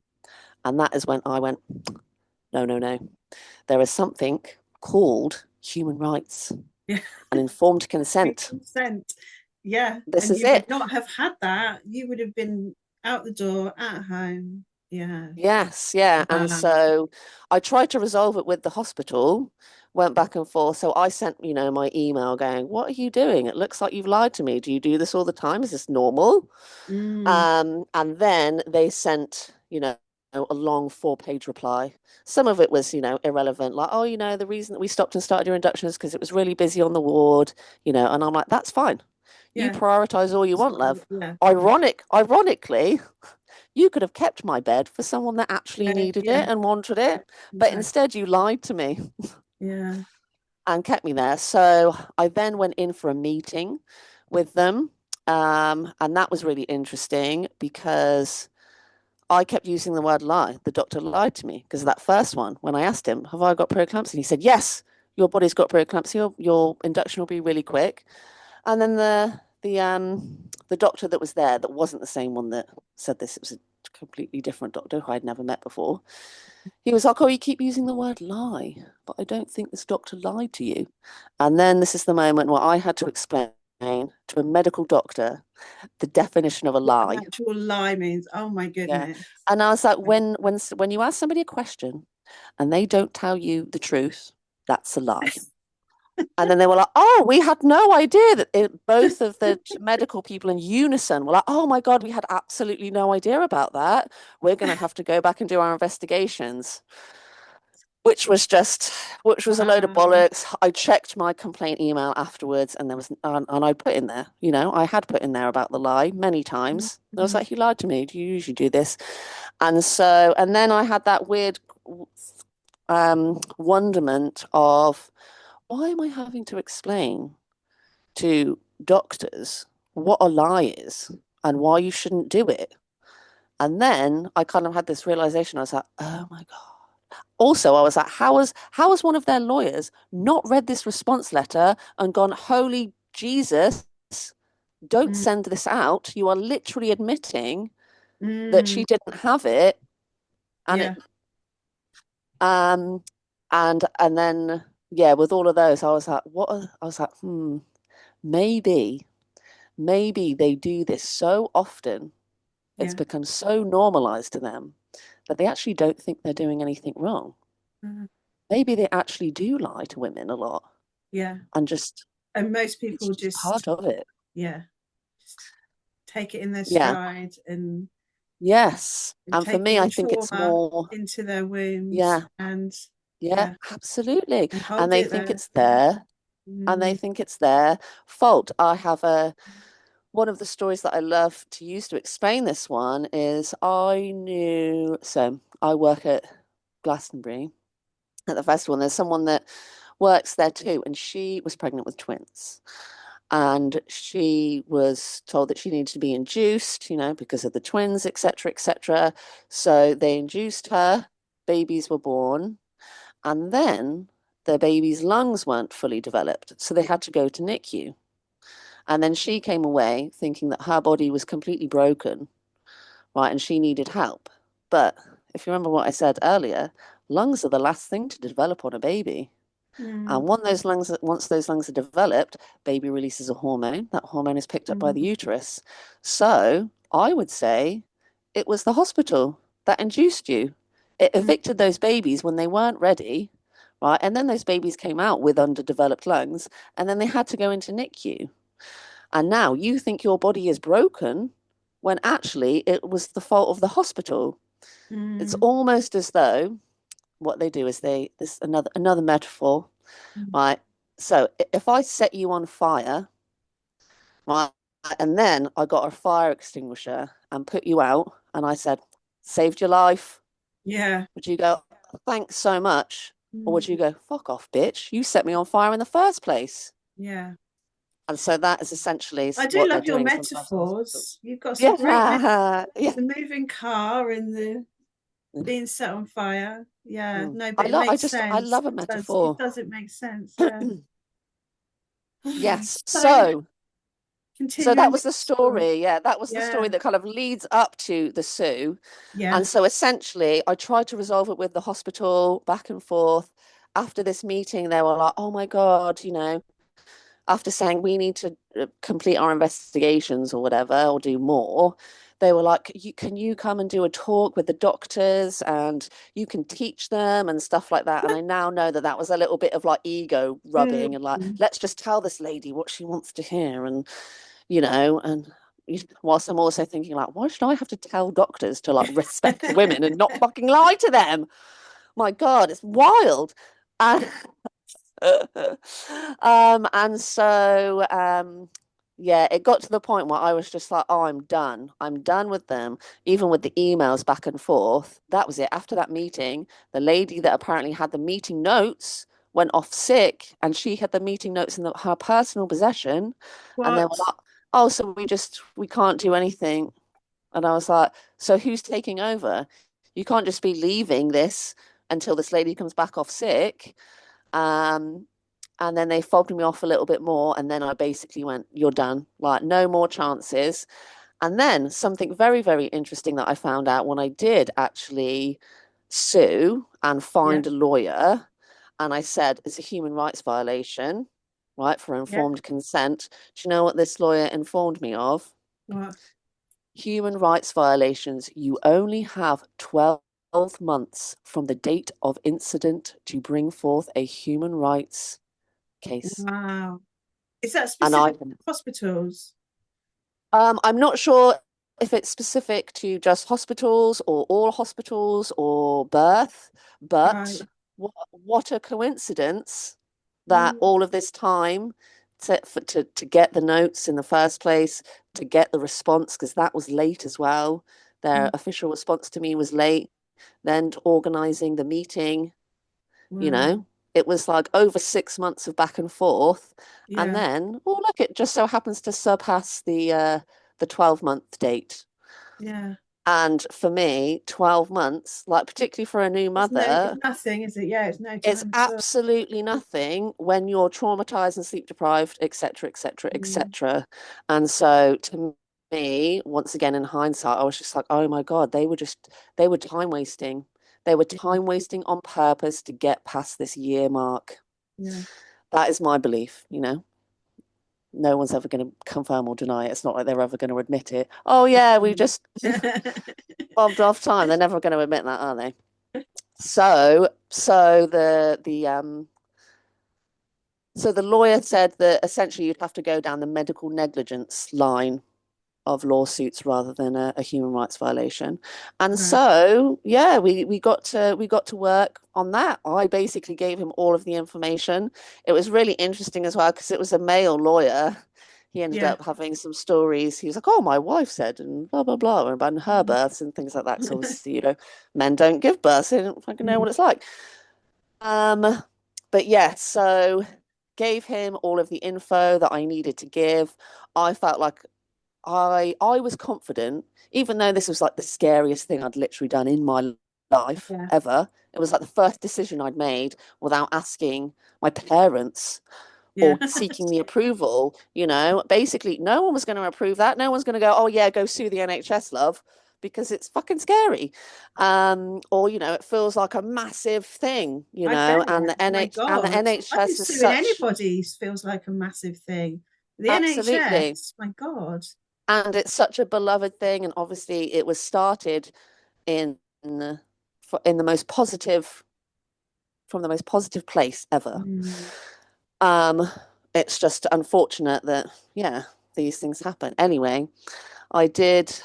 And that is when I went, no, no, no. There is something called human rights Yeah. and informed consent. Consent. Yeah. This And is you would it. not have had that. You would have been out the door, at home. Yeah. Yes, yeah. And Wow. so I tried to resolve it with the hospital, went back and forth. So I sent, my email going, what are you doing? It looks like you've lied to me. Do you do this all the time? Is this normal? Mm. And then they sent, a long 4-page reply. Some of it was, irrelevant, like, oh, the reason that we stopped and started your induction is because it was really busy on the ward, and I'm like, that's fine. You Yeah. prioritize all you want, love. Yeah. Ironically, you could have kept my bed for someone that actually Yeah. needed Yeah. it and wanted it, but Exactly. instead you lied to me Yeah. and kept me there. So I then went in for a meeting with them. And that was really interesting, because I kept using the word lie. The doctor lied to me, because that first one, when I asked him, have I got preeclampsia? He said, yes, your body's got preeclampsia. Your induction will be really quick. And then the doctor that was there, that wasn't the same one that said this, it was a completely different doctor who I'd never met before. He was like, oh, you keep using the word lie, but I don't think this doctor lied to you. And then this is the moment where I had to explain to a medical doctor the definition of a What an lie. actual lie means. Oh my Yeah. goodness. And I was like, when you ask somebody a question and they don't tell you the truth, that's a lie. And then they were like, oh, we had no idea that both of the medical people in unison were like, oh my God, we had absolutely no idea about that. We're going to have to go back and do our investigations. which was a load of Wow. bollocks. I checked my complaint email afterwards, and and I put in there, I had put in there about the lie many times. I was Mhm. like, "You lied to me. Do you usually do this?" And then I had that weird wonderment of, why am I having to explain to doctors what a lie is and why you shouldn't do it? And then I kind of had this realization. I was like, oh my God. Also, I was like, how has one of their lawyers not read this response letter and gone, holy Jesus, don't Mm. send this out. You are literally admitting that she Mm. didn't have it. And Yeah. it and then yeah, with all of those, I was like, I was like, maybe, maybe they do this so often, it's Yeah. become so normalized to them that they actually don't think they're doing anything wrong. Mhm. Maybe they actually do lie to women a lot Yeah. and just And most it's people just just, part of it. yeah, just take it in their Yeah. stride and Yes. And for take me, all I the think it's trauma more, into their wounds yeah, and yeah, yeah, absolutely. and And hold they it think there. it's Yeah. there and they Mm. think it's their fault. I have a One of the stories that I love to use to explain this one is I work at Glastonbury at the festival, and there's someone that works there too, and she was pregnant with twins. And she was told that she needed to be induced, because of the twins, etc., etc. So they induced her, babies were born, and then the baby's lungs weren't fully developed, so they had to go to NICU. And then she came away thinking that her body was completely broken, right? And she needed help. But if you remember what I said earlier, lungs are the last thing to develop on a baby. Mm. And once those lungs are developed, baby releases a hormone. That hormone is picked up by the Mm. uterus. So I would say it was the hospital that induced you. It Mm. evicted those babies when they weren't ready, right? And then those babies came out with underdeveloped lungs, and then they had to go into NICU. And now you think your body is broken when actually it was the fault of the hospital. It's Mm. almost as though what they do is this another metaphor, Mm. right? So if I set you on fire, right, and then I got a fire extinguisher and put you out, and I said, saved your life, Yeah. would you go, thanks so much? Or would you Mm. go, fuck off, bitch, you set me on fire in the first place? Yeah. And so that is essentially I do what they're love your doing sometimes in hospital. metaphors. You've got some great Yeah, yeah. the moving car and the being set on fire. Yeah, Mm. no, but it I makes just I sense. love a It does. It metaphor. does. It makes sense. Yeah. Yes. So So continuing that with was the the story. story. Yeah, that was the story Yeah. that kind of leads up to the Sue. Yeah. And so essentially, I tried to resolve it with the hospital back and forth. After this meeting, they were like, "Oh my God, after saying we need to complete our investigations or whatever, or do more, they were like, can you come and do a talk with the doctors and you can teach them and stuff like that?" And I now know that that was a little bit of like ego rubbing and like, Mm. let's just tell this lady what she wants to hear. And whilst I'm also thinking like, why should I have to tell doctors to like respect women and not fucking lie to them? My God, it's wild. And yeah, it got to the point where I was just like, oh, I'm done. I'm done with them. Even with the emails back and forth. That was it. After that meeting, the lady that apparently had the meeting notes went off sick, and she had the meeting notes in her personal possession. And they were What? like, oh, so we can't do anything. And I was like, so who's taking over? You can't just be leaving this until this lady comes back off sick. Um, and then they fobbed me off a little bit more, and then I basically went, "You're done. Like, no more chances." And then something very, very interesting that I found out when I did actually sue and Yeah. find a lawyer, and I said it's a human rights violation, right, for Yeah. informed consent. Do you know what this lawyer informed me of? What? Human rights violations, you only have 12 months from the date of incident to bring forth a human rights case. Wow. Is that And I, specific to hospitals? I'm not sure if it's specific to just hospitals or all hospitals or birth, but Right. what a coincidence that all of this time to get the notes in the first place, to get the response, because that was late as well. Their official response to me was late. Then to organizing the meeting, Wow. it was like over 6 months of back and forth. And Yeah. then, oh, look, it just so happens to surpass the 12-month date. Yeah. And for me, 12 months, like particularly for a new It's mother, nothing, is it? Yeah, it's no it's time at all. absolutely nothing when you're traumatized and sleep deprived, etc., etc., etc. And so to me, once again, in hindsight, I was just like, oh my God, they were time wasting. They were time wasting on purpose to get past this year mark. Yeah. That is my belief, No one's ever going to confirm or deny it. It's not like they're ever going to admit it. Oh yeah, we just bobbed off time. They're never going to admit that, are they? So the lawyer said that essentially you'd have to go down the medical negligence line of lawsuits rather than a human rights violation. And Right. so, yeah, we got to work on that. I basically gave him all of the information. It was really interesting as well because it was a male lawyer. He ended Yeah. up having some stories. He was like, "Oh, my wife said," and blah blah blah, about her births and things like that. So obviously, men don't give birth, so they don't fucking know what it's like. But yeah, so gave him all of the info that I needed to give. I felt like I was confident, even though this was like the scariest thing I'd literally done in my life Yeah. ever. It was like the first decision I'd made without asking my parents Yeah. or seeking the approval. Basically, no one was going to approve that. No one's going to go, oh yeah, go sue the NHS, love, because it's fucking scary. Or it feels like a massive thing, I bet. and the My NH and the God. I think NHS is suing such anybody feels like a massive thing. The absolutely. NHS, my God. And it's such a beloved thing, and obviously it was started in in the most positive from the most positive place ever. Mm. Um, it's just unfortunate that these things happen. Anyway, I did.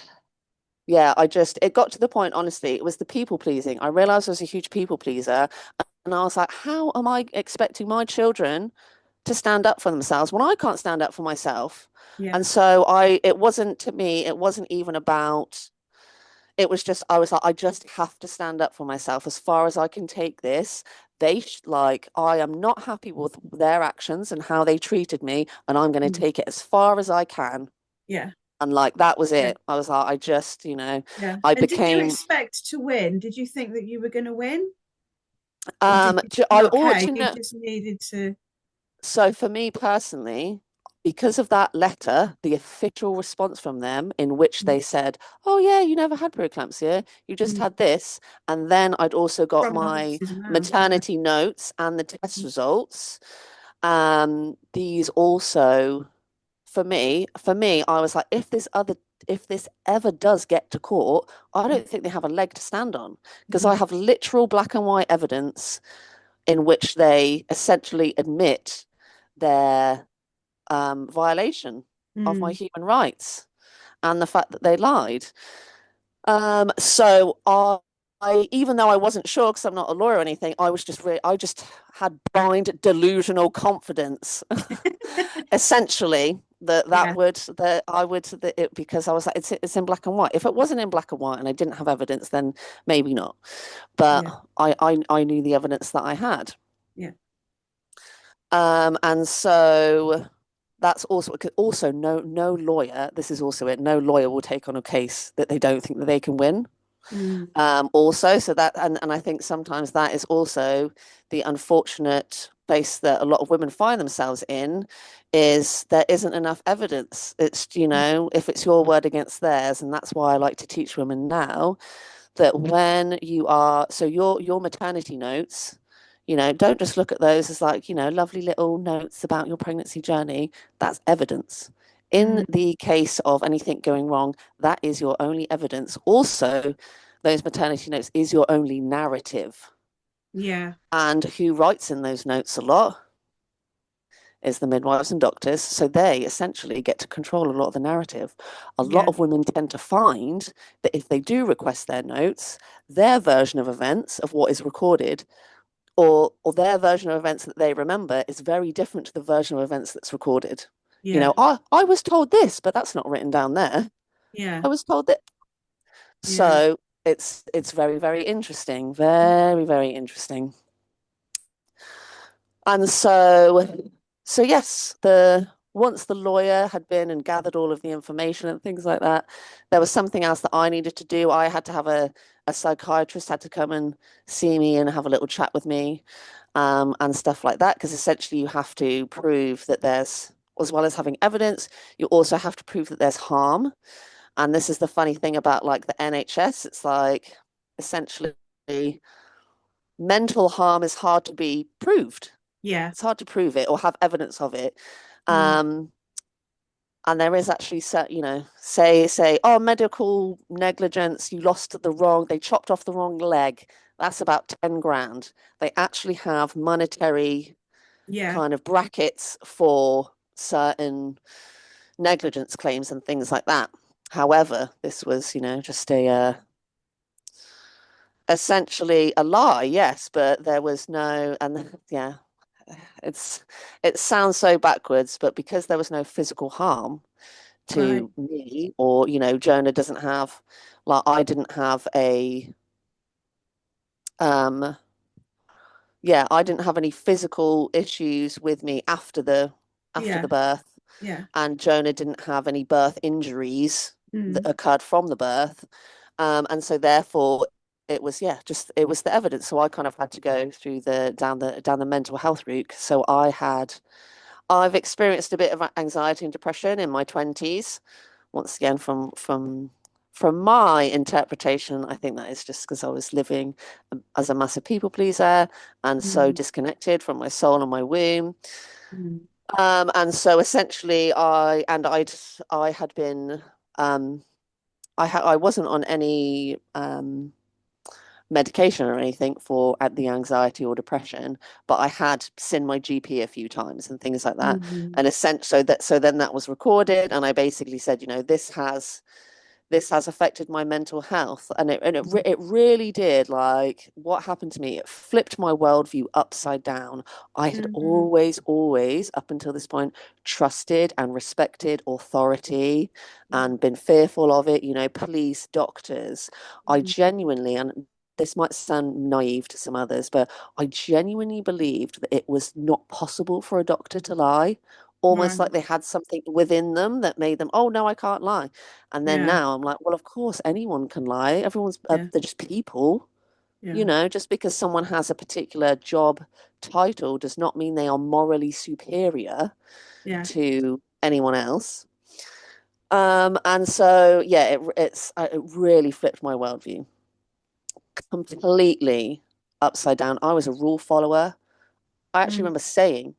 Yeah, it got to the point, honestly, it was the people pleasing. I realized I was a huge people pleaser, and I was like, how am I expecting my children to stand up for themselves when I can't stand up for myself? Yeah. And so it wasn't, to me, it wasn't even about, it was just, I was like, I just have to stand up for myself as far as I can take this. I am not happy with their actions and how they treated me, and I'm going to take it as far as I can. Yeah. And like, that was Yeah. it. I was like, Yeah. I And did you became, expect to win? Did you think that you were going to win? Or did um, you ju- I, not oh, care? do you You know, just needed to. so for me personally, because of that letter, the official response from them in which they said, "Oh yeah, you never had preeclampsia, you just had this," and then I'd also got From the my horse's mouth. Yeah. maternity notes and the test results. These also, for me, I was like, if this ever does get to court, I don't think they have a leg to stand on because I have literal black and white evidence in which they essentially admit their violation of my Mm. human rights and the fact that they lied. So even though I wasn't sure because I'm not a lawyer or anything, I just had blind delusional confidence, essentially Yeah. that I would that it because I was like it's in black and white. If it wasn't in black and white and I didn't have evidence, then maybe not. But Yeah. I knew the evidence that I had. Yeah. And so that's also no lawyer. This is also it. No lawyer will take on a case that they don't think that they can win. Mm. Also, so that and I think sometimes that is also the unfortunate place that a lot of women find themselves in is there isn't enough evidence. It's, if it's your word against theirs, and that's why I like to teach women now that when you are, so your maternity notes, don't just look at those as like, lovely little notes about your pregnancy journey. That's evidence. In Mm. the case of anything going wrong, that is your only evidence. Also, those maternity notes is your only narrative. Yeah. And who writes in those notes a lot is the midwives and doctors. So they essentially get to control a lot of the narrative. A lot Yeah. of women tend to find that if they do request their notes, their version of events of what is recorded or their version of events that they remember is very different to the version of events that's recorded. You Yeah. know, I was told this, but that's not written down there. Yeah. I was told that. Yeah. So it's very, very interesting. Very, very interesting. And so yes, the once the lawyer had been and gathered all of the information and things like that, there was something else that I needed to do. I had to have a psychiatrist had to come and see me and have a little chat with me, and stuff like that, because essentially you have to prove that there's, as well as having evidence, you also have to prove that there's harm. And this is the funny thing about like the NHS. It's like essentially mental harm is hard to be proved. Yeah. It's hard to prove it or have evidence of it. Mm. Um, and there is actually, you know, say, oh, medical negligence, they chopped off the wrong leg. That's about 10 grand. They actually have monetary Yeah. kind of brackets for certain negligence claims and things like that. However, this was, you know, just essentially a lie, yes, but there was no, and yeah, it's it sounds so backwards, but because there was no physical harm Right. to me, or you know, Jonah doesn't have, like, I didn't have um I didn't have any physical issues with me after Yeah. the birth, Yeah. and Jonah didn't have any birth injuries that Mm. occurred from the birth. And so therefore it was, it was the evidence. So I kind of had to go through the mental health route. So I've experienced a bit of anxiety and depression in my 20s. Once again, from my interpretation, I think that is just because I was living as a massive people pleaser and so Mm. disconnected from my soul and my womb. Mm. And so essentially, I had been I wasn't on any medication or anything for the anxiety or depression, but I had seen my GP a few times and things like that. Mm. And so then that was recorded, and I basically said, you know, this has affected my mental health, and it really did. Like, what happened to me, it flipped my worldview upside down. I had Mm. always up until this point trusted and respected authority Mm. and been fearful of it, you know, police, doctors. I Mm. genuinely, and this might sound naive to some others, but I genuinely believed that it was not possible for a doctor to lie, almost Right. like they had something within them that made them, oh no, I can't lie. And then Yeah. now I'm like, well, of course, anyone can lie. Yeah. They're just people, you Yeah. know, just because someone has a particular job title does not mean they are morally superior Yeah. to anyone else. And so, yeah, it really flipped my worldview completely upside down. I was a rule follower. I actually Mm. remember saying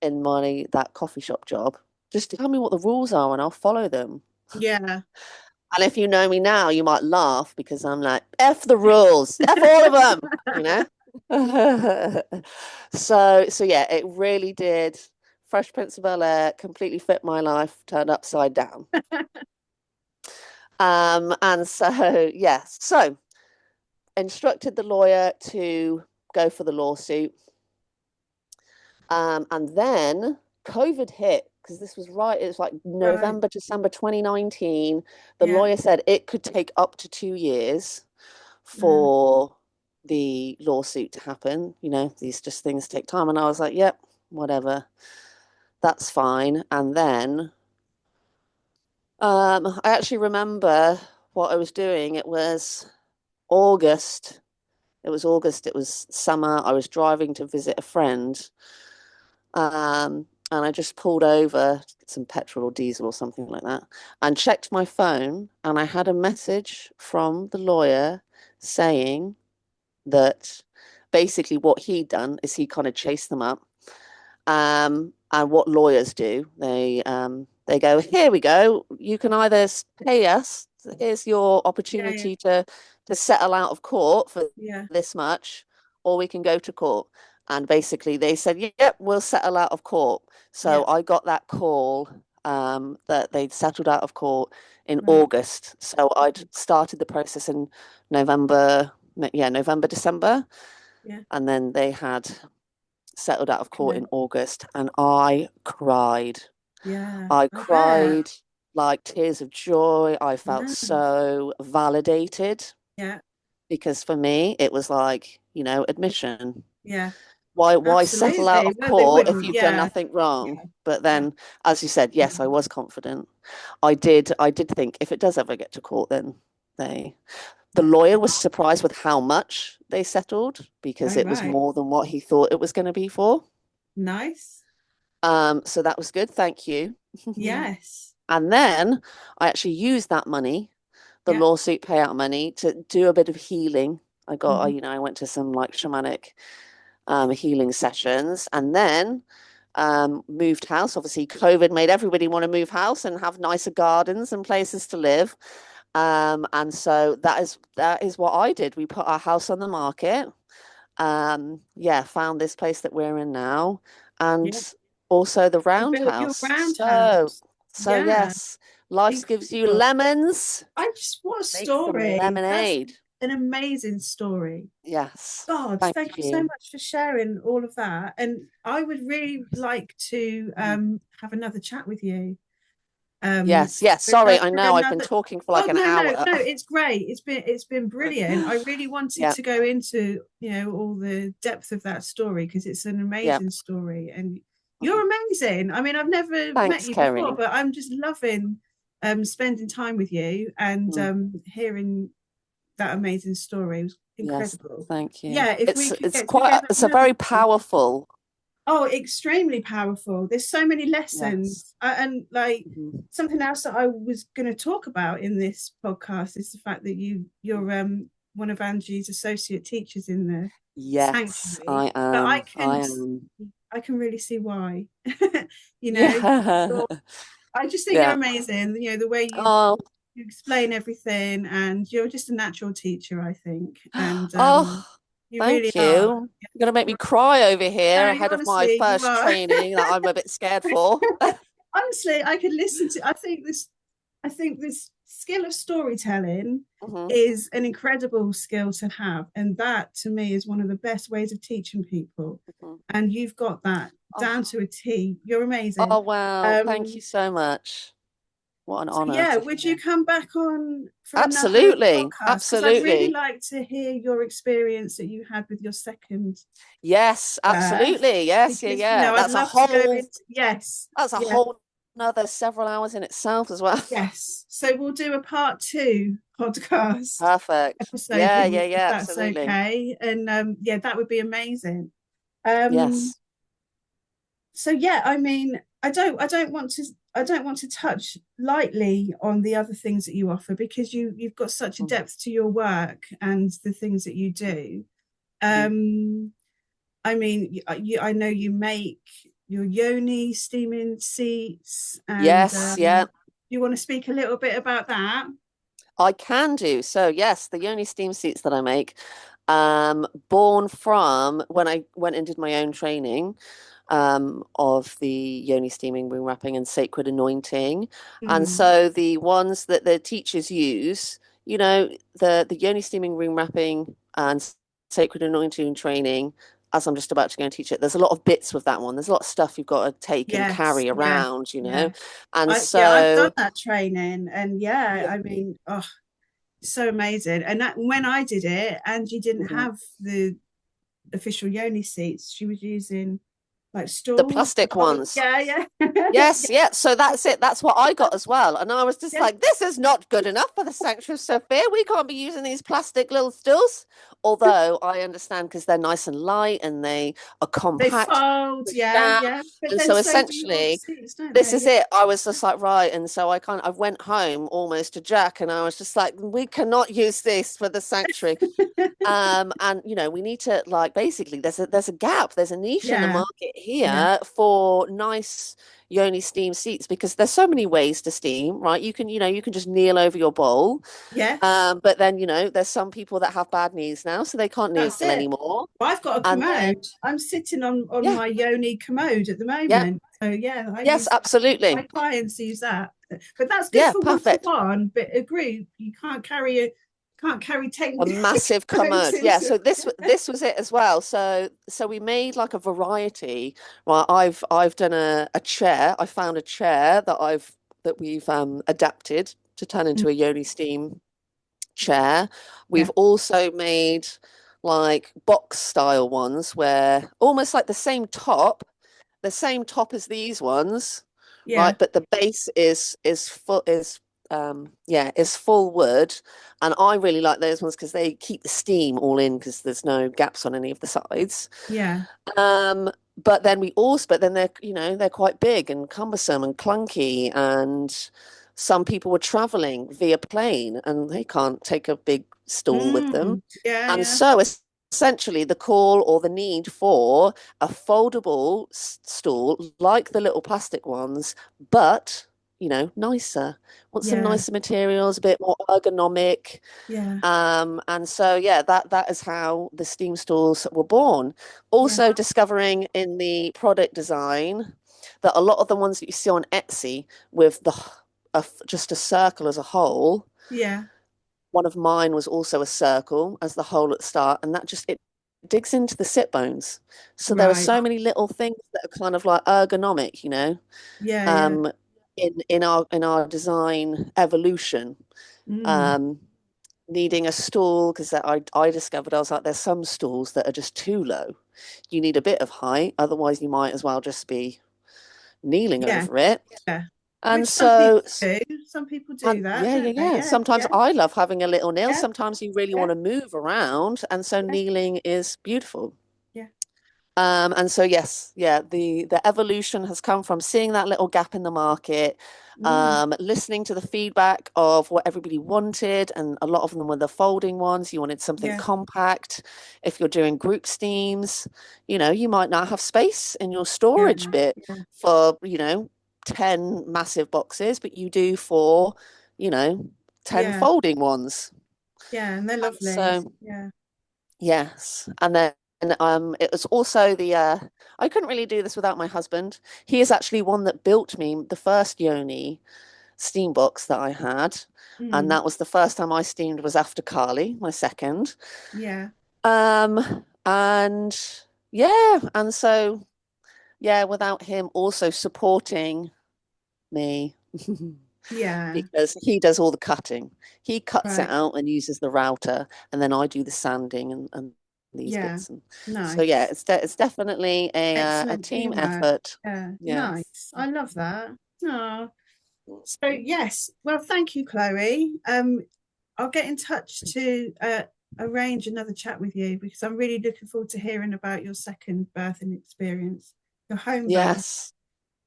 in that coffee shop job, just tell me what the rules are and I'll follow them. Yeah. And if you know me now, you might laugh because I'm like, F the rules, F all of them, you know? So yeah, it really did. Fresh Prince of Bel-Air completely fit my life, turned upside down. And so, yes, so instructed the lawyer to go for the lawsuit. And then COVID hit because this was right, it was like Right. November, December 2019. The Yeah. lawyer said it could take up to 2 years Mm. for the lawsuit to happen. You know, these just things take time. And I was like, yep, whatever, that's fine. And then I actually remember what I was doing. It was August. It was August. It was summer. I was driving to visit a friend. And I just pulled over to get some petrol or diesel or something like that and checked my phone. And I had a message from the lawyer saying that basically what he'd done is he kind of chased them up. And what lawyers do, they go, here we go. You can either pay us. Here's your Yeah. Yeah. opportunity to settle out of court for Yeah. this much, or we can go to court. And basically, they said, yep, we'll settle out of court. Yeah. So I got that call that they'd settled out of court in Right. August. So I'd started the process in November, November, December. Yeah. And then they had settled out of court Okay. in August, and I cried. Yeah. I I bet. cried like tears of joy. I felt Yeah. so validated Yeah. because for me, it was like, admission. Yeah. Why settle out Absolutely. of No, they court if wouldn't. you've done Yeah. nothing wrong? Yeah. But Yeah. then, as you said, yes, I was confident. I did think if it does ever get to court, then the lawyer was surprised with how much they settled because Oh, it was right. more than what he thought it was going to be for. Nice. So that was good. Thank you. Yes. And then I actually used that money, the Yeah. lawsuit payout money, to do a bit of healing. Mhm. I went to some like shamanic healing sessions, and then moved house. Obviously, COVID made everybody want to move house and have nicer gardens and places to live. And so that is what I did. We put our house on the market. Yeah, found this place that we're in now, and Yeah. also the You built your roundhouse. So, roundhouse. so Yeah. yes, life gives you Incredible. lemons. What a Make some story. That's lemonade. an amazing story. Yes, God, thank thank you so you. much for sharing all of that. And I would really like to have another chat with you. Yes, yes. Sorry, I For know I've been another. talking for like Oh an no, no, hour. no! It's great. It's been brilliant. I really wanted Yeah, to go into all the depth of that story because it's an yeah. amazing story, and Mhm. you're amazing. I mean, I've never met Thanks, you before, Kerry. but I'm just loving spending time with you and Mm. hearing that amazing story. It was Yes, incredible. thank you. Yeah, if It's we could it's get together quite it's a another very time. powerful. Oh, extremely powerful. There's so many Yes. lessons. And like Mhm. something else that I was going to talk about in this podcast is the fact that you're one of Angie's associate teachers in the Yes, sanctuary. I But am. I am. I can really see why. you know, Yeah. you're, I just think you're Yeah. amazing. The way Oh, you explain everything, and you're just a natural teacher, I think. And oh, you really thank are. you. You're gonna make me cry over here No, ahead of my honestly, you first are. training that I'm a bit scared for. Honestly, I could listen to. I think this skill of storytelling Hmm. is an incredible skill to have, and that to me is one of the best ways of teaching people. Hmm. And you've got that down Oh, to a T. You're amazing. oh, wow. Thank Um, you so much. What an so honor yeah, to would you hear. come back on for another Absolutely. podcast? Because I'd really Absolutely. like to hear your experience that you had with your second Yes, birth, absolutely. Yes, yeah, because yeah. I'd love to go into yes, That's a yeah. whole another several hours in itself as well. Yes. So we'll do a part two podcast Perfect. episode Yeah, with you yeah, if yeah, that's absolutely. okay. And yeah, that would be amazing. Um, Yes. so yeah, I mean, I don't want to touch lightly on the other things that you offer because you've got such a depth to your work and the things that you do. Mm-hmm. Um, I mean, I know you make your yoni steaming seats, and Yes, yeah. you want to speak a little bit about that? I can do. So yes, the Yoni steam seats that I make, born from when I went and did my own training, of the Yoni steaming, room wrapping, and sacred anointing. And Mm. so the ones that the teachers use, the Yoni steaming, room wrapping, and sacred anointing training. As I'm just about to go and teach it, there's a lot of bits with that one. There's a lot of stuff you've got to take and Yes, carry yeah, around, yeah. And I've done so, that training, and yeah, yeah. I mean, oh, so amazing. And that when I did it, Angie didn't Mhm. have the official yoni seats. She was using like The stools. plastic Oh, ones. yeah, yeah, Yes, yeah. So that's it. That's what I got as well. And I was just yeah. like, this is not good enough for the Sanctuary of Sophia. We can't be using these plastic little stools. Although I understand because they're nice and light and they are They compact, fold, push yeah, down. yeah. But And then so so do your essentially, seats, don't this they? is Yeah. it. I was just like, right. And so I went home almost to Jack and I was just like, we cannot use this for the sanctuary. And we need to like basically there's a gap, there's a niche in the Yeah, market yeah. here for nice yoni steam seats because there's so many ways to steam, right? You can just kneel over your bowl. Yes, But then, there's some people that have bad knees now, so they can't kneel that's it. anymore. Well, I've got a And then, commode. I'm sitting on yeah, my yoni commode at the yeah, moment. So yeah, I yes, use that. My absolutely. clients use that. But that's good Yeah, for one to perfect. one. But a group, you can't carry it. Can't carry 10 a massive commode. Yeah, so this was it as well. So we made like a variety. Right, I've done a chair. I found a chair that we've adapted to turn into a yoni steam chair. Yeah. We've also made like box style ones where almost like the same top as these ones, Yeah. right? But the base is full is full wood, and I really like those ones because they keep the steam all in because there's no gaps on any of the sides. Yeah. But then they're they're quite big and cumbersome and clunky, and some people were traveling via plane and they can't take a big stool with them. Yeah. And Yeah. so essentially the call or the need for a foldable stool like the little plastic ones, but nicer. Want some Yeah. nicer materials, a bit more ergonomic. Yeah. And so yeah, that is how the steam stools were born. Yeah. Also discovering in the product design that a lot of the ones that you see on Etsy with just a circle as a hole, Yeah. one of mine was also a circle as the hole at the start, and that just it digs into the sit bones. So there are Right. so many little things that are kind of like ergonomic, Yeah. Yeah. um, in our design evolution. Um, Needing a stool because I discovered I was like, there's some stools that are just too low. You need a bit of height, otherwise you might as well just be kneeling Yeah. over it. Yeah. And Which some people so do. Some people do and that, yeah, yeah, don't they? yeah. Yeah. Sometimes Yeah. I love having a little kneel. Yeah. Sometimes you really Yeah. want to move around, and so Yeah. kneeling is beautiful. Yeah. And so yes, yeah, the evolution has come from seeing that little gap in the market, listening to the feedback of what everybody wanted, and a lot of them were the folding ones. You wanted something Yeah. compact. If you're doing group steams, you might not have space in your Yeah. storage bit Yeah. for, 10 massive boxes, but you do for, 10 Yeah. folding ones. Yeah. And they're And lovely. so Yeah. yes, and then it was also I couldn't really do this without my husband. He is actually one that built me the first Yoni steam box that I had, and Mm. that was the first time I steamed was after Carly, my second. Yeah. And yeah, and so yeah, without him also supporting me Yeah. because he does all the cutting. He cuts it Right. out and uses the router, and then I do the sanding and these Yeah. bits. And so yeah, Nice. it's definitely a Excellent team teamwork. effort. Yeah. Yes. Nice. I love that. Oh. So yes. Well, thank you, Chloe. I'll get in touch to arrange another chat with you because I'm really looking forward to hearing about your second birthing experience, your home birth. Yes.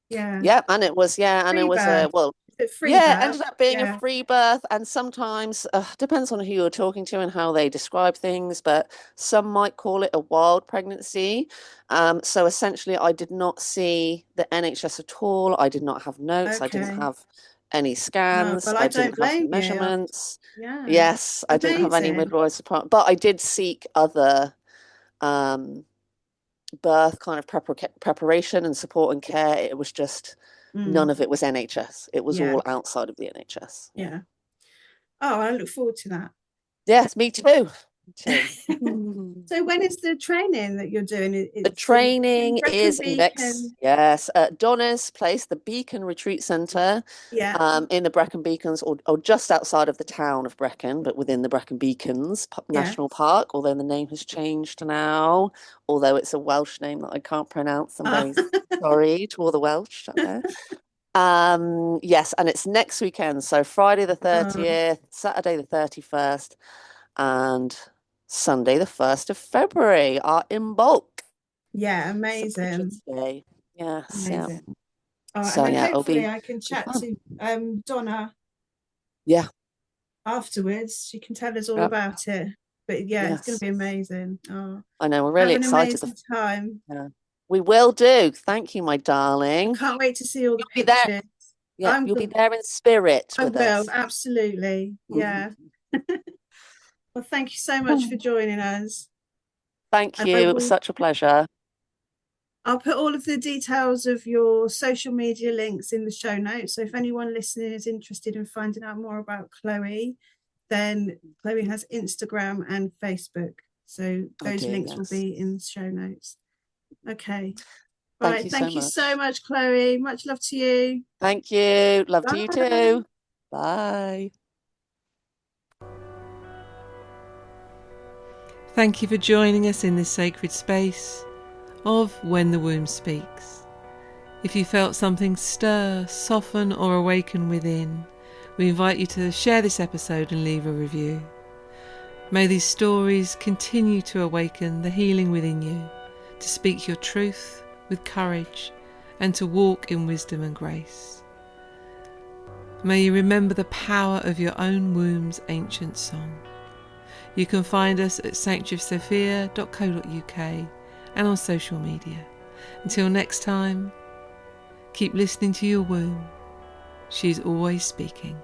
Yeah. Yeah, and it was Free birth. well, Is it free yeah, it birth? ended up being a Yeah. free birth, and sometimes depends on who you're talking to and how they describe things, but some might call it a wild pregnancy. So essentially, I did not see the NHS at all. I did not have notes. I didn't Okay. have any Oh, scans. well, I I don't didn't have blame you. measurements. Yeah. Yes, I didn't have any Amazing. midwives, but I did seek other um, birth kind of preparation and support and care. It was just none Mm. of it was NHS. It was Yeah. all outside of the NHS. Yeah. Oh, I look forward to that. Yes, me too. Me too. So when is the training that you're doing? The It's in training Brecon is next, Beacon. yes, at Donna's place, the Beacon Retreat Centre, Yeah. in the Brecon Beacons, or just outside of the town of Brecon, but within the Brecon Beacons Yeah. National Park, although the name has changed now, although it's a Welsh name that I can't pronounce. I'm very sorry to all the Welsh out there. Yes, and it's next weekend, so Friday the 30th, Saturday the 31st, and Sunday the 1st of February are in bulk. Yeah, St. amazing. Patrick's Day. Yes, yeah. Amazing. Oh, So and then yeah, hopefully I can be chat fun. to Donna Yeah, afterwards. She can tell us all yep, about it. But yeah, it's going to yes. be amazing. Oh, I know, we're have really an excited. amazing time. Yeah. We will do. Thank you, my I darling. can't wait to see all the You'll be there. pictures. Yeah, you'll be there in spirit I with will, us. absolutely. Yeah. Well, thank you so much for joining us. Thank And you. It was such a pleasure. I'll put all of the details of your social media links in the show notes. So if anyone listening is interested in finding out more about Chloe, then Chloe has Instagram and Facebook. So those links will yes. be in the show notes. Okay. Thank Right. you Thank so you much. so much, Chloe. Much love to you. Thank you. Love to Bye. you too. Bye. Thank you for joining us in this sacred space of When the Womb Speaks. If you felt something stir, soften or awaken within, we invite you to share this episode and leave a review. May these stories continue to awaken the healing within you, to speak your truth with courage and to walk in wisdom and grace. May you remember the power of your own womb's ancient song. You can find us at sanctuaryofsophia.co.uk and on social media. Until next time, keep listening to your womb. She's always speaking.